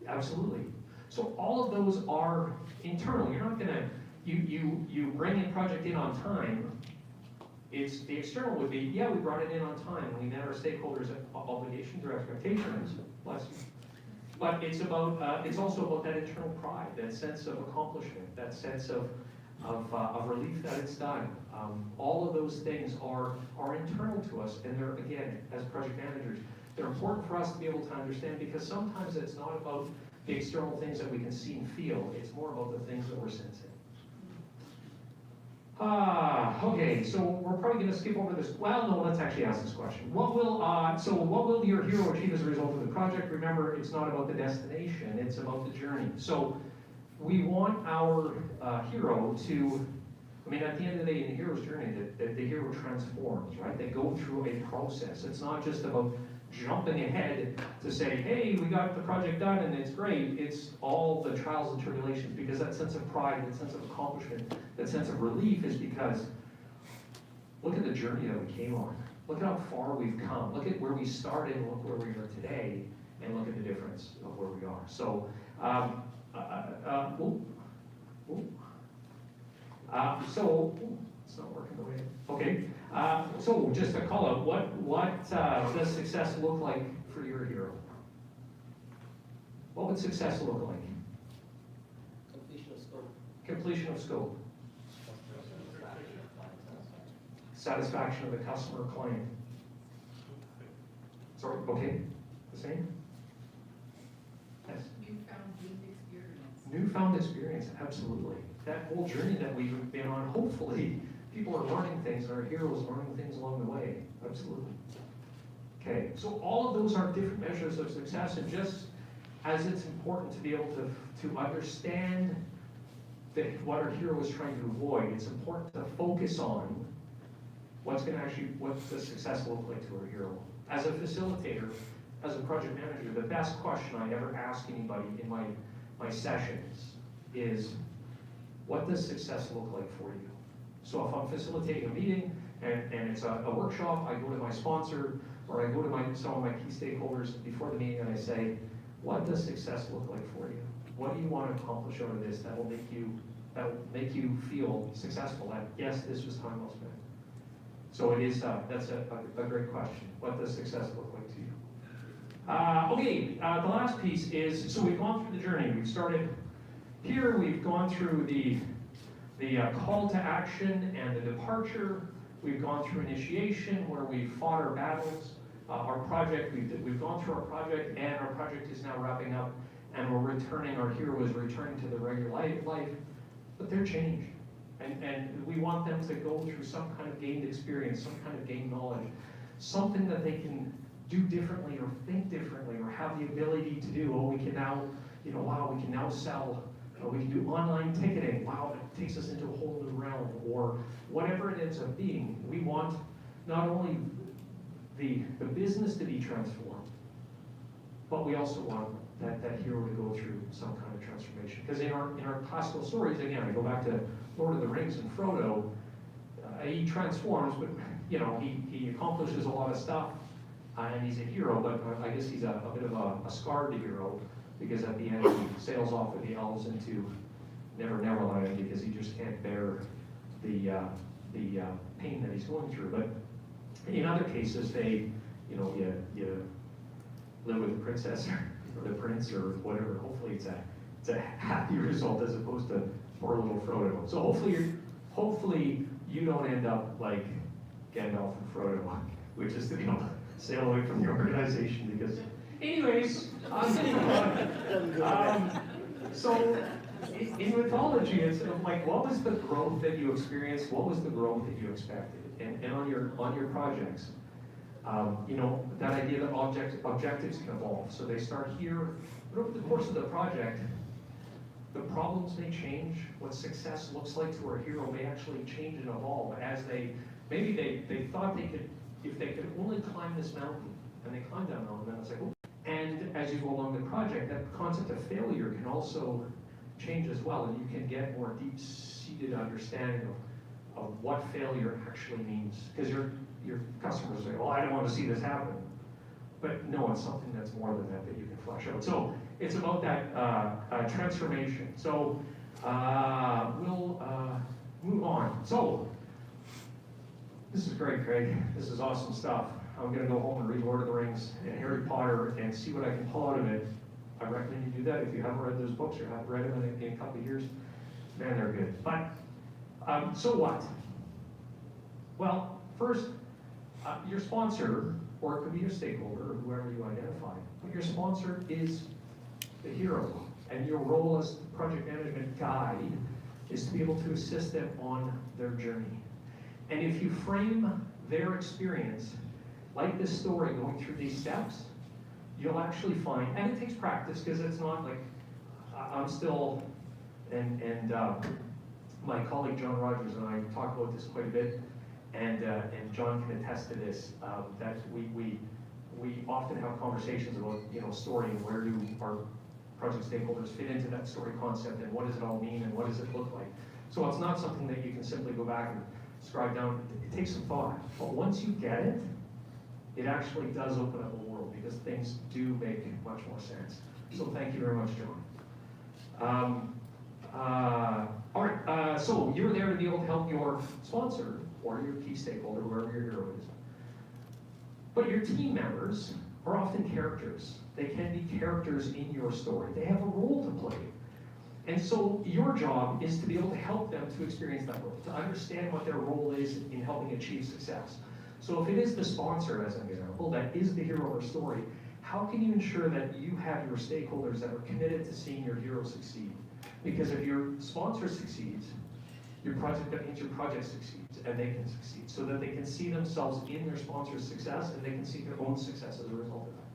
absolutely. So all of those are internal. You're not gonna, you bring a project in on time. It's, the external would be, yeah, we brought it in on time. We met our stakeholders' obligations or expectations. Bless you. But it's about, it's also about that internal pride, that sense of accomplishment, that sense of relief that it's done. All of those things are internal to us, and they're, again, as project managers, they're important for us to be able to understand, because sometimes it's not about the external things that we can see and feel, it's more about the things that we're sensing. Okay, so we're probably going to skip over this. Well, no, let's actually ask this question. What will your hero achieve as a result of the project? Remember, it's not about the destination, it's about the journey. So we want our hero to, I mean, at the end of the day, in the hero's journey, the hero transforms, right? They go through a process. It's not just about jumping ahead to say, hey, we got the project done and it's great. It's all the trials and tribulations, because that sense of pride, that sense of accomplishment, that sense of relief is because look at the journey that we came on. Look at how far we've come. Look at where we started and look where we are today, and look at the difference of where we are. So, it's not working the way. Okay. So just a call out. What does success look like for your hero? What would success look like? Completion of scope. Completion of scope. Satisfaction of the customer or client. Sorry. Okay. The same. Yes. Newfound experience. Newfound experience. Absolutely. That whole journey that we've been on, hopefully, people are learning things, and our heroes learning things along the way. Absolutely. Okay, so all of those are different measures of success, and just as it's important to be able to understand what our hero is trying to avoid, it's important to focus on what does success look like to our hero. As a facilitator, as a project manager, the best question I ever ask anybody in my sessions is, what does success look like for you? So if I'm facilitating a meeting and it's a workshop, I go to my sponsor or I go to some of my key stakeholders before the meeting and I say, what does success look like for you? What do you want to accomplish out of this that will make you feel successful? That yes, this was time well spent. So it is that's a great question. What does success look like to you? Okay, the last piece is, so we've gone through the journey. We've started here, we've gone through the call to action and the departure. We've gone through initiation, where we've fought our battles. Our project, we've gone through our project, and our project is now wrapping up, and we're returning, our hero is returning to the regular life, but they're changed. And we want them to go through some kind of gained experience, some kind of gained knowledge, something that they can do differently or think differently or have the ability to do. Oh, we can now, wow, we can now sell, we can do online ticketing. Wow, it takes us into a whole new realm, or whatever it ends up being. We want not only the business to be transformed, but we also want that hero to go through some kind of transformation. Because in our classical stories, again, I go back to Lord of the Rings and Frodo, he transforms, but he accomplishes a lot of stuff, and he's a hero, but I guess he's a bit of a scarred hero, because at the end he sails off with the elves into Neverland because he just can't bear the pain that he's going through. But in other cases, you live with the princess or the prince or whatever. Hopefully it's a happy result as opposed to poor little Frodo. So hopefully you don't end up like Gandalf and Frodo, which is to be able to sail away from the organization because, anyways, so in mythology, it's like, what was the growth that you experienced? What was the growth that you expected? And on your projects, that idea that objectives can evolve. So they start here, but over the course of the project, the problems may change. What success looks like to our hero may actually change and evolve as maybe they thought they could, if they could only climb this mountain, and they climbed that mountain, and it's like, oh. And as you go along the project, that concept of failure can also change as well, and you can get more deep-seated understanding of what failure actually means. Because your customers say, well, I don't want to see this happen. But no, it's something that's more than that you can flesh out. So it's about that transformation. So we'll move on. So this is great, Craig. This is awesome stuff. I'm going to go home and read Lord of the Rings and Harry Potter and see what I can pull out of it. I recommend you do that if you haven't read those books or haven't read them in a couple of years. Man, they're good. But so what? Well, first, your sponsor, or it could be your stakeholder, or whoever you identify, but your sponsor is the hero. And your role as project management guide is to be able to assist them on their journey. And if you frame their experience like this story going through these steps, you'll actually find, and it takes practice because it's not like I'm still and my colleague John Rogers and I talk about this quite a bit, and John can attest to this, that we often have conversations about, story and where do our project stakeholders fit into that story concept and what does it all mean and what does it look like. So it's not something that you can simply go back and scribe down. It takes some thought, but once you get it, it actually does open up a world because things do make much more sense. So thank you very much, John. All right, so you're there to be able to help your sponsor or your key stakeholder, whoever your hero is. But your team members are often characters. They can be characters in your story. They have a role to play. And so your job is to be able to help them to experience that role, to understand what their role is in helping achieve success. So if it is the sponsor, as an example, that is the hero of our story, how can you ensure that you have your stakeholders that are committed to seeing your hero succeed? Because if your sponsor succeeds, that means your project succeeds, and they can succeed, so that they can see themselves in their sponsor's success, and they can see their own success as a result of that.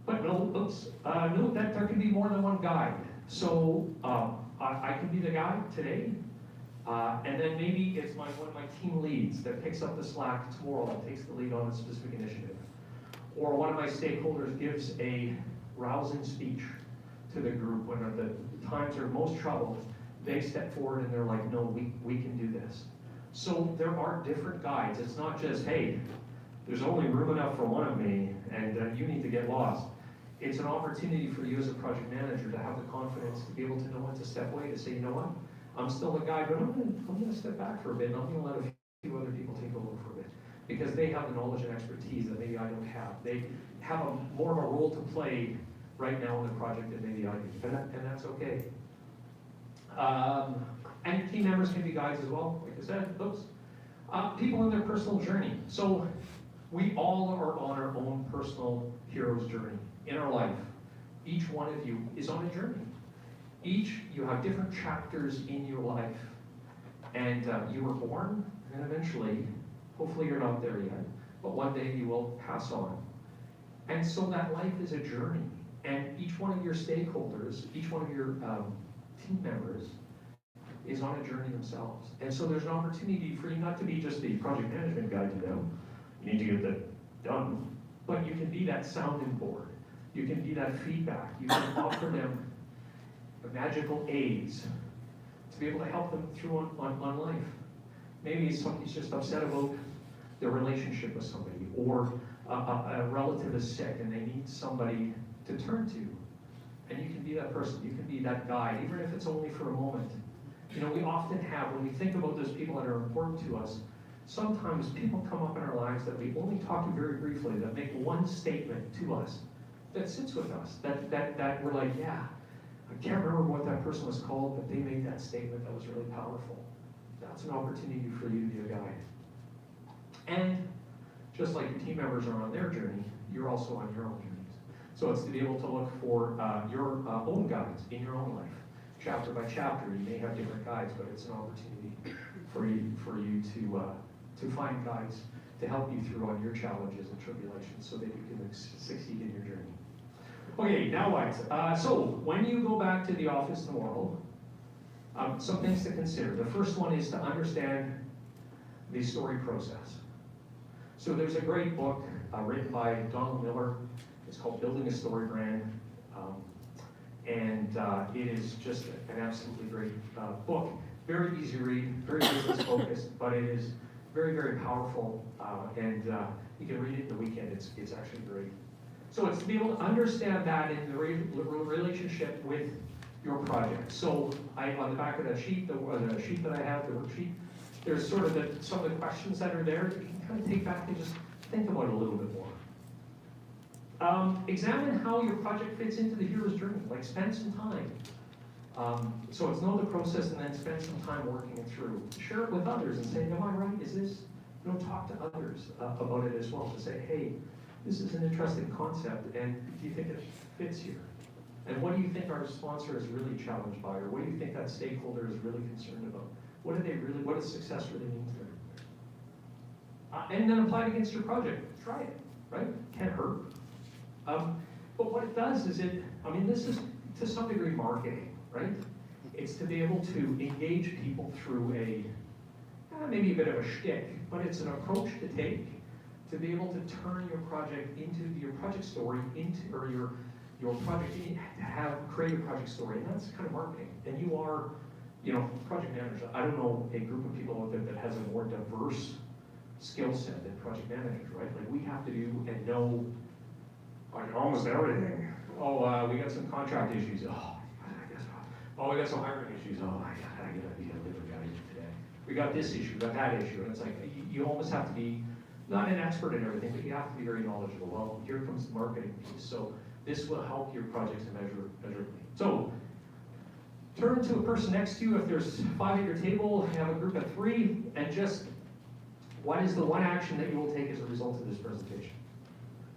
But note that there can be more than one guide. So I can be the guide today, and then maybe it's one of my team leads that picks up the slack tomorrow that takes the lead on a specific initiative. Or one of my stakeholders gives a rousing speech to the group when the times are most troubled. They step forward and they're like, no, we can do this. So there are different guides. It's not just, hey, there's only room enough for one of me, and you need to get lost. It's an opportunity for you as a project manager to have the confidence to be able to know when to step away, to say, you know what, I'm still the guy, but I'm going to step back for a bit, and I'm going to let a few other people take over for a bit. Because they have the knowledge and expertise that maybe I don't have. They have more of a role to play right now in the project than maybe I do, and that's okay. And team members can be guides as well, like I said, people in their personal journey. So we all are on our own personal hero's journey in our life. Each one of you is on a journey. You have different chapters in your life. And you were born, and eventually, hopefully you're not there yet, but one day you will pass on. And so that life is a journey. And each one of your stakeholders, each one of your team members is on a journey themselves. And so there's an opportunity for you not to be just the project management guy to them. You need to get that done. But you can be that sounding board. You can be that feedback. You can offer them magical aids to be able to help them through on life. Maybe somebody's just upset about their relationship with somebody, or a relative is sick and they need somebody to turn to. And you can be that person, you can be that guide, even if it's only for a moment. We often have, when we think about those people that are important to us, sometimes people come up in our lives that we only talk to very briefly, that make one statement to us, that sits with us, that we're like, yeah, I can't remember what that person was called, but they made that statement that was really powerful. That's an opportunity for you to be a guide. And just like your team members are on their journey, you're also on your own journeys. So it's to be able to look for your own guides in your own life. Chapter by chapter, you may have different guides, but it's an opportunity for you to find guides to help you through on your challenges and tribulations so that you can succeed in your journey. Okay, now what? So when you go back to the office tomorrow, some things to consider. The first one is to understand the story process. So there's a great book written by Donald Miller. It's called Building a Story Brand. And it is just an absolutely great book. Very easy to read, very business focused, but it is very, very powerful. And you can read it in the weekend. It's actually great. So it's to be able to understand that in the relationship with your project. So on the back of that sheet, the sheet that I have, the worksheet, there's sort of some of the questions that are there that you can kind of take back and just think about it a little bit more. Examine how your project fits into the hero's journey, like spend some time. So it's know the process and then spend some time working it through. Share it with others and say, am I right? Is this, talk to others about it as well, to say, hey, this is an interesting concept, and do you think it fits here? And what do you think our sponsor is really challenged by, or what do you think that stakeholder is really concerned about? What does success really mean to them? And then apply it against your project. Try it, right? Can't hurt. But what it does is this is to some degree marketing, right? It's to be able to engage people through maybe a bit of a shtick, but it's an approach to take to be able to turn your project story into, or your project, create a project story, and that's kind of marketing. And you are, project managers. I don't know a group of people out there that has a more diverse skill set than project managers, right? Like we have to do and know almost everything. Oh, we got some contract issues. Oh, we got some hiring issues. Oh, I gotta get a delivery out of here today. We got this issue, we got that issue. And it's like, you almost have to be, not an expert in everything, but you have to be very knowledgeable. Well, here comes the marketing piece. So this will help your projects measurably. So, turn to a person next to you. If there's 5 at your table, have a group of 3, and just, what is the one action that you will take as a result of this presentation?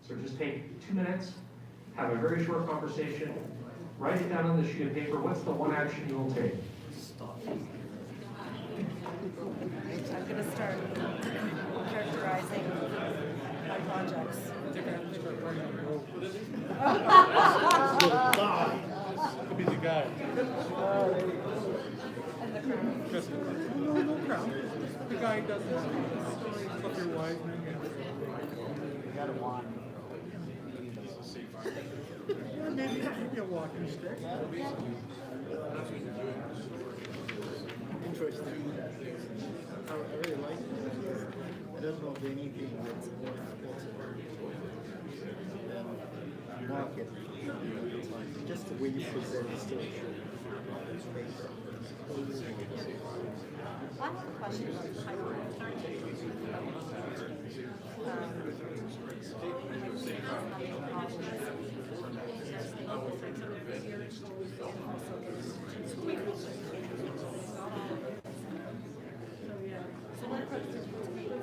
So just take 2 minutes, have a very short conversation, write it down on the sheet of paper. What's the one action you will take? Stop. I'm gonna start characterizing my projects. Could be the guy. And the crown. No crown. The guy who does this. Stuff your wife. Got a wand. Yeah, maybe a walking stick. Interesting. I really like it. I don't know of anything that's more important than market. Just the way you present is still true. I have a question about pipeline.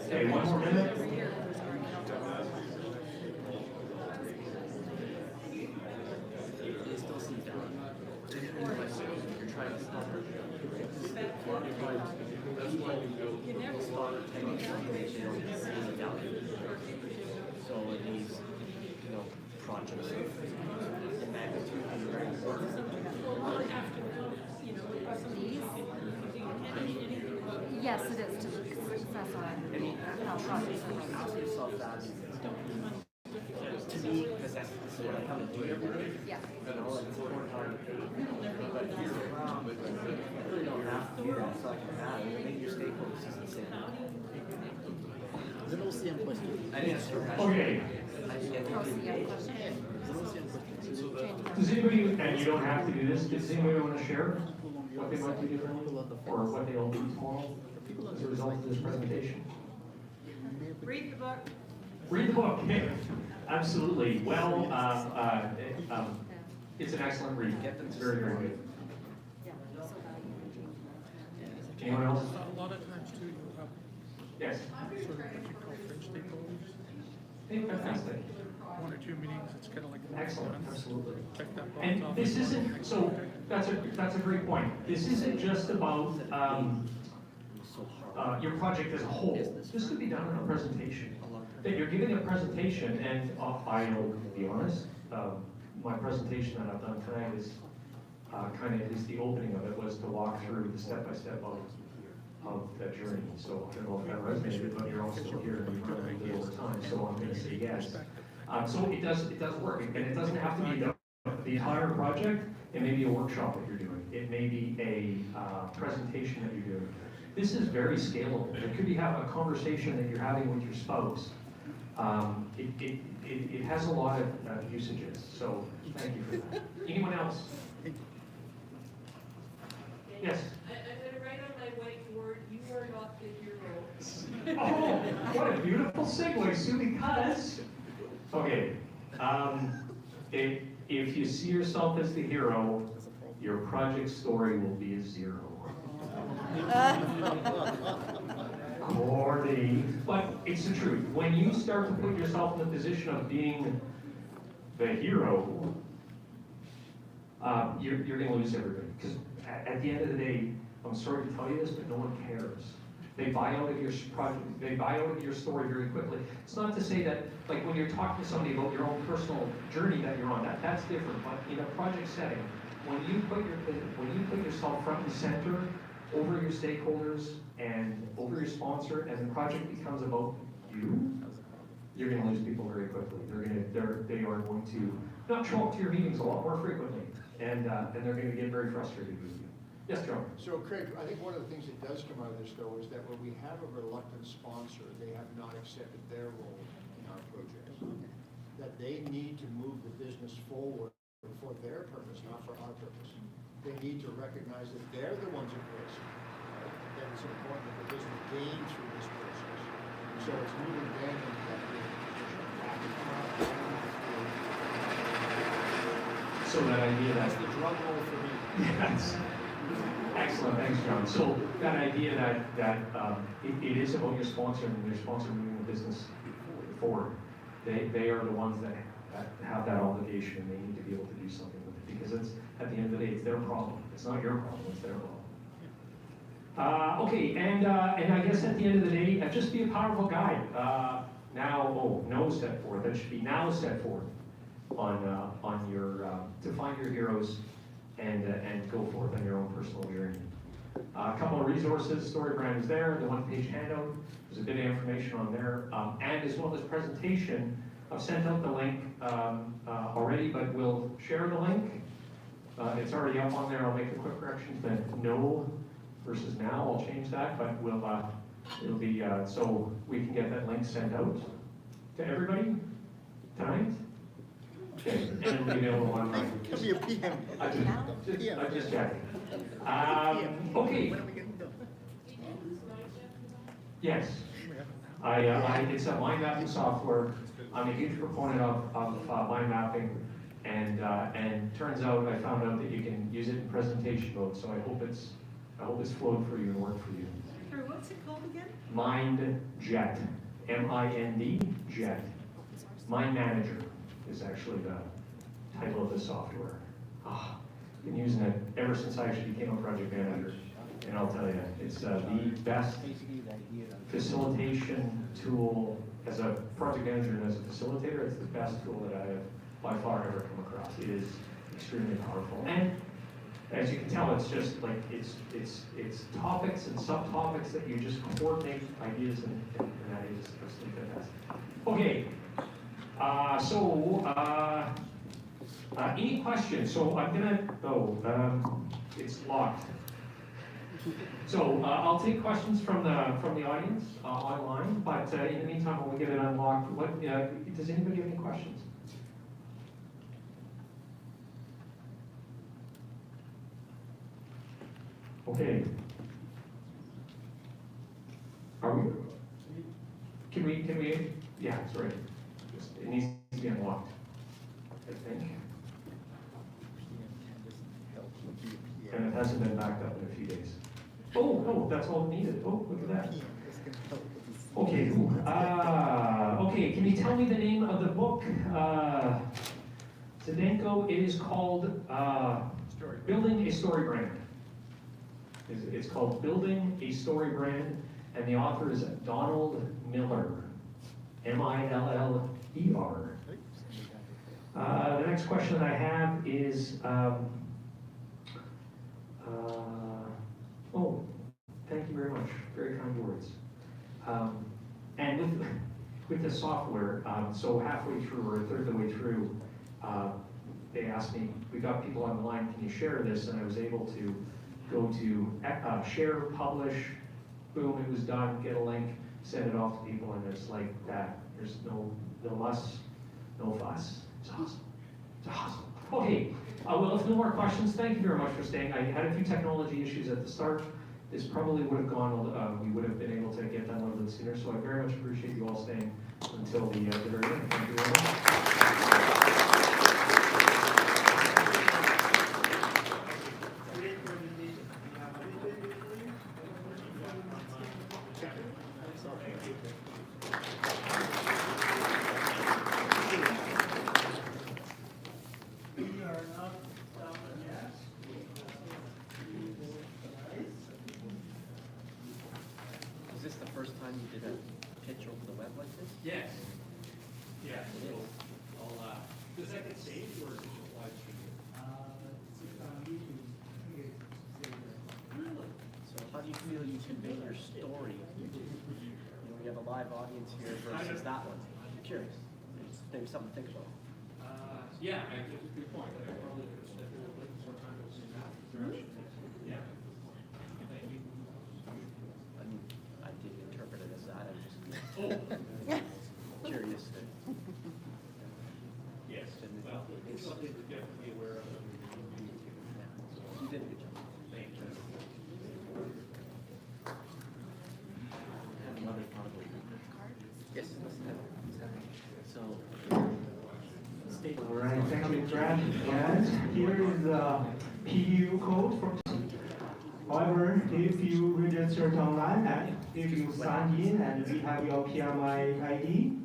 Okay, 1 more minute. They still see that. You're trying to stop her. People start taking information on the value. So it needs, projects of magnitude. Yes, it is to success on how projects are run. Ask yourself that. To me, because this is what I kind of do every day. Yeah. It's important how you pay. But here, you really don't have to do that, so I can have it. Make your stakeholders see the same. Is it OCM question? I didn't answer your question. Okay. I didn't get Oh, so yeah, question. Is it OCM question? Does anybody, and you don't have to do this, does anybody want to share what they might do differently, or what they'll do tomorrow as a result of this presentation? Read the book. Read the book, okay. Absolutely. Well, it's an excellent read. It's very, very good. Yeah, so Anyone else? A lot of times too, you'll have Yes. sort of what you call fringe stakeholders. Hey, fantastic. 1 or 2 meetings, it's kind of like. Excellent, absolutely. Check that box And off. this isn't, so that's a great point. This isn't just about your project as a whole. This could be done in a presentation. That you're giving a presentation, and I'll be honest, my presentation that I've done tonight is kind of, at least the opening of it was to walk through the step-by-step of that journey. So I don't know if that resonated, but you're also here and you're running a little over time, so I'm going to say yes. So it does work, and it doesn't have to be the entire project. It may be a workshop that you're doing. It may be a presentation that you're doing. This is very scalable. It could be a conversation that you're having with your spouse. It has a lot of usages, so thank you for that. Anyone else? Yes? I'm gonna write on my whiteboard, you are not the hero. Oh, what a beautiful segue, Sue, because, okay, if you see yourself as the hero, your project story will be a 0. Corny, but it's the truth. When you start to put yourself in the position of being the hero, you're going to lose everybody. Because at the end of the day, I'm sorry to tell you this, but no one cares. They buy out of your project. They buy out of your story very quickly. It's not to say that, like, when you're talking to somebody about your own personal journey that you're on, that's different. But in a project setting, when you put yourself front and center over your stakeholders and over your sponsor, and the project becomes about you, you're going to lose people very quickly. They are going to not show up to your meetings a lot more frequently, and they're going to get very frustrated with you. Yes, John. So Craig, I think one of the things that does come out of this though is that when we have a reluctant sponsor, they have not accepted their role in our projects. That they need to move the business forward for their purpose, not for our purpose. They need to recognize that they're the ones at risk. That it's important that the business gain through this process. So it's moving them into that position. So that idea That's the drum roll for me. Yes. Excellent, thanks, John. So that idea that it is about your sponsor and your sponsor moving the business forward. They are the ones that have that obligation, and they need to be able to do something with it, because it's, at the end of the day, it's their problem. It's not your problem, it's their problem. Okay, and I guess at the end of the day, just be a powerful guide. No step forward. That should be now step forward on your to find your heroes and go forth on your own personal journey. A couple of resources. StoryBrand is there. The one-page handout. There's a bit of information on there, and as well as presentation. I've sent out the link already, but we'll share the link. It's already up on there. I'll make a quick correction to no versus now. I'll change that, but it'll be so we can get that link sent out to everybody tonight. Okay, and it'll be available online. It'll be a PM. I just checked. Okay. When are we getting done? Yes. It's a mind mapping software. I'm a huge proponent of mind mapping, and turns out I found out that you can use it in presentation mode. So I hope it's flowed for you and worked for you. Sorry, what's it called again? Mind Jet, M-I-N-D Jet. Mind Manager is actually the title of the software. Been using it ever since I actually became a project manager, and I'll tell you, it's the best facilitation tool. As a project manager and as a facilitator, it's the best tool that I have by far ever come across. It is extremely powerful, and as you can tell, it's just like it's topics and subtopics that you just coordinate ideas, and that is absolutely fantastic. Okay, any questions? So I'm gonna it's locked. So I'll take questions from the audience online, but in the meantime, when we get it unlocked, does anybody have any questions? Okay. Are we? Can we? Yeah, sorry. It needs to be unlocked, I think. And it hasn't been backed up in a few days. Oh, no, that's all needed. Oh, look at that. Okay, okay, can you tell me the name of the book? Zdenko, it is called Building a Story Brand. It's called Building a Story Brand, and the author is Donald Miller, M-I-L-L-E-R. The next question I have is, thank you very much. Very kind words. And with the software, so halfway through or a third of the way through, they asked me, we got people on the line, can you share this? And I was able to go to share, publish, boom, it was done, get a link, send it off to people, and it's like that. There's no muss, no fuss. It's awesome. It's awesome. Okay, well, if no more questions, thank you very much for staying. I had a few technology issues at the start. This probably would have gone, we would have been able to get done a little bit sooner, so I very much appreciate you all staying until the very end. Thank you very much. Is this the first time you did a pitch over the web like this? Yes. Yeah. It is. Does that get saved or is it just live streamed? you feel you convey your story? You know, we have a live audience here versus that one. I'm curious. It's maybe something to think about. Yeah, it's a good point. I probably could have stepped in a little more time in that direction. Yeah. Thank you. I mean, I didn't interpret it as that. I'm just curious. Yes. Well, it's something to definitely be aware of. You did a good job. Thank you. Have another probably. Yes. So, state. All right, thank you, Brad. And here is the PDU code for. However, if you registered online and if you signed in and we have your PMI ID,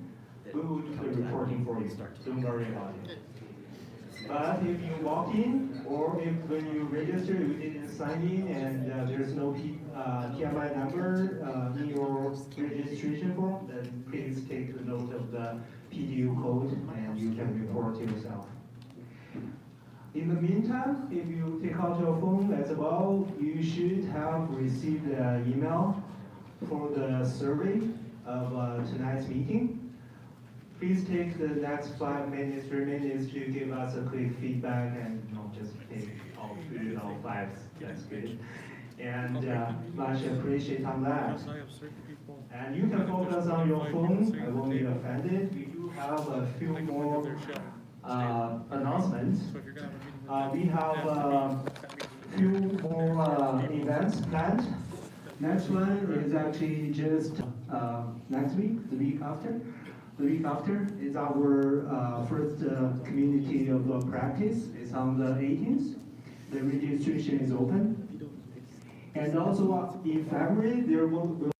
we will do the reporting for you. Don't worry about it. But if you walk in, or if when you register you didn't sign in and there's no PMI number in your registration form, then please take a note of the PDU code and you can report yourself. In the meantime, if you take out your phone as well, you should have received an email for the survey of tonight's meeting. Please take the next 5 minutes, 3 minutes to give us a quick feedback and not just take all 3 or 5. That's good. And much appreciate on that. Because I have certain people. And you can focus on your phone. I won't be offended. We do have a few more announcements. So if you're gonna have a meeting with them, We have a few more events planned. Next one is actually just next week, the week after. The week after is our first community of practice. It's on the 18th. The registration is open. And also in February, there will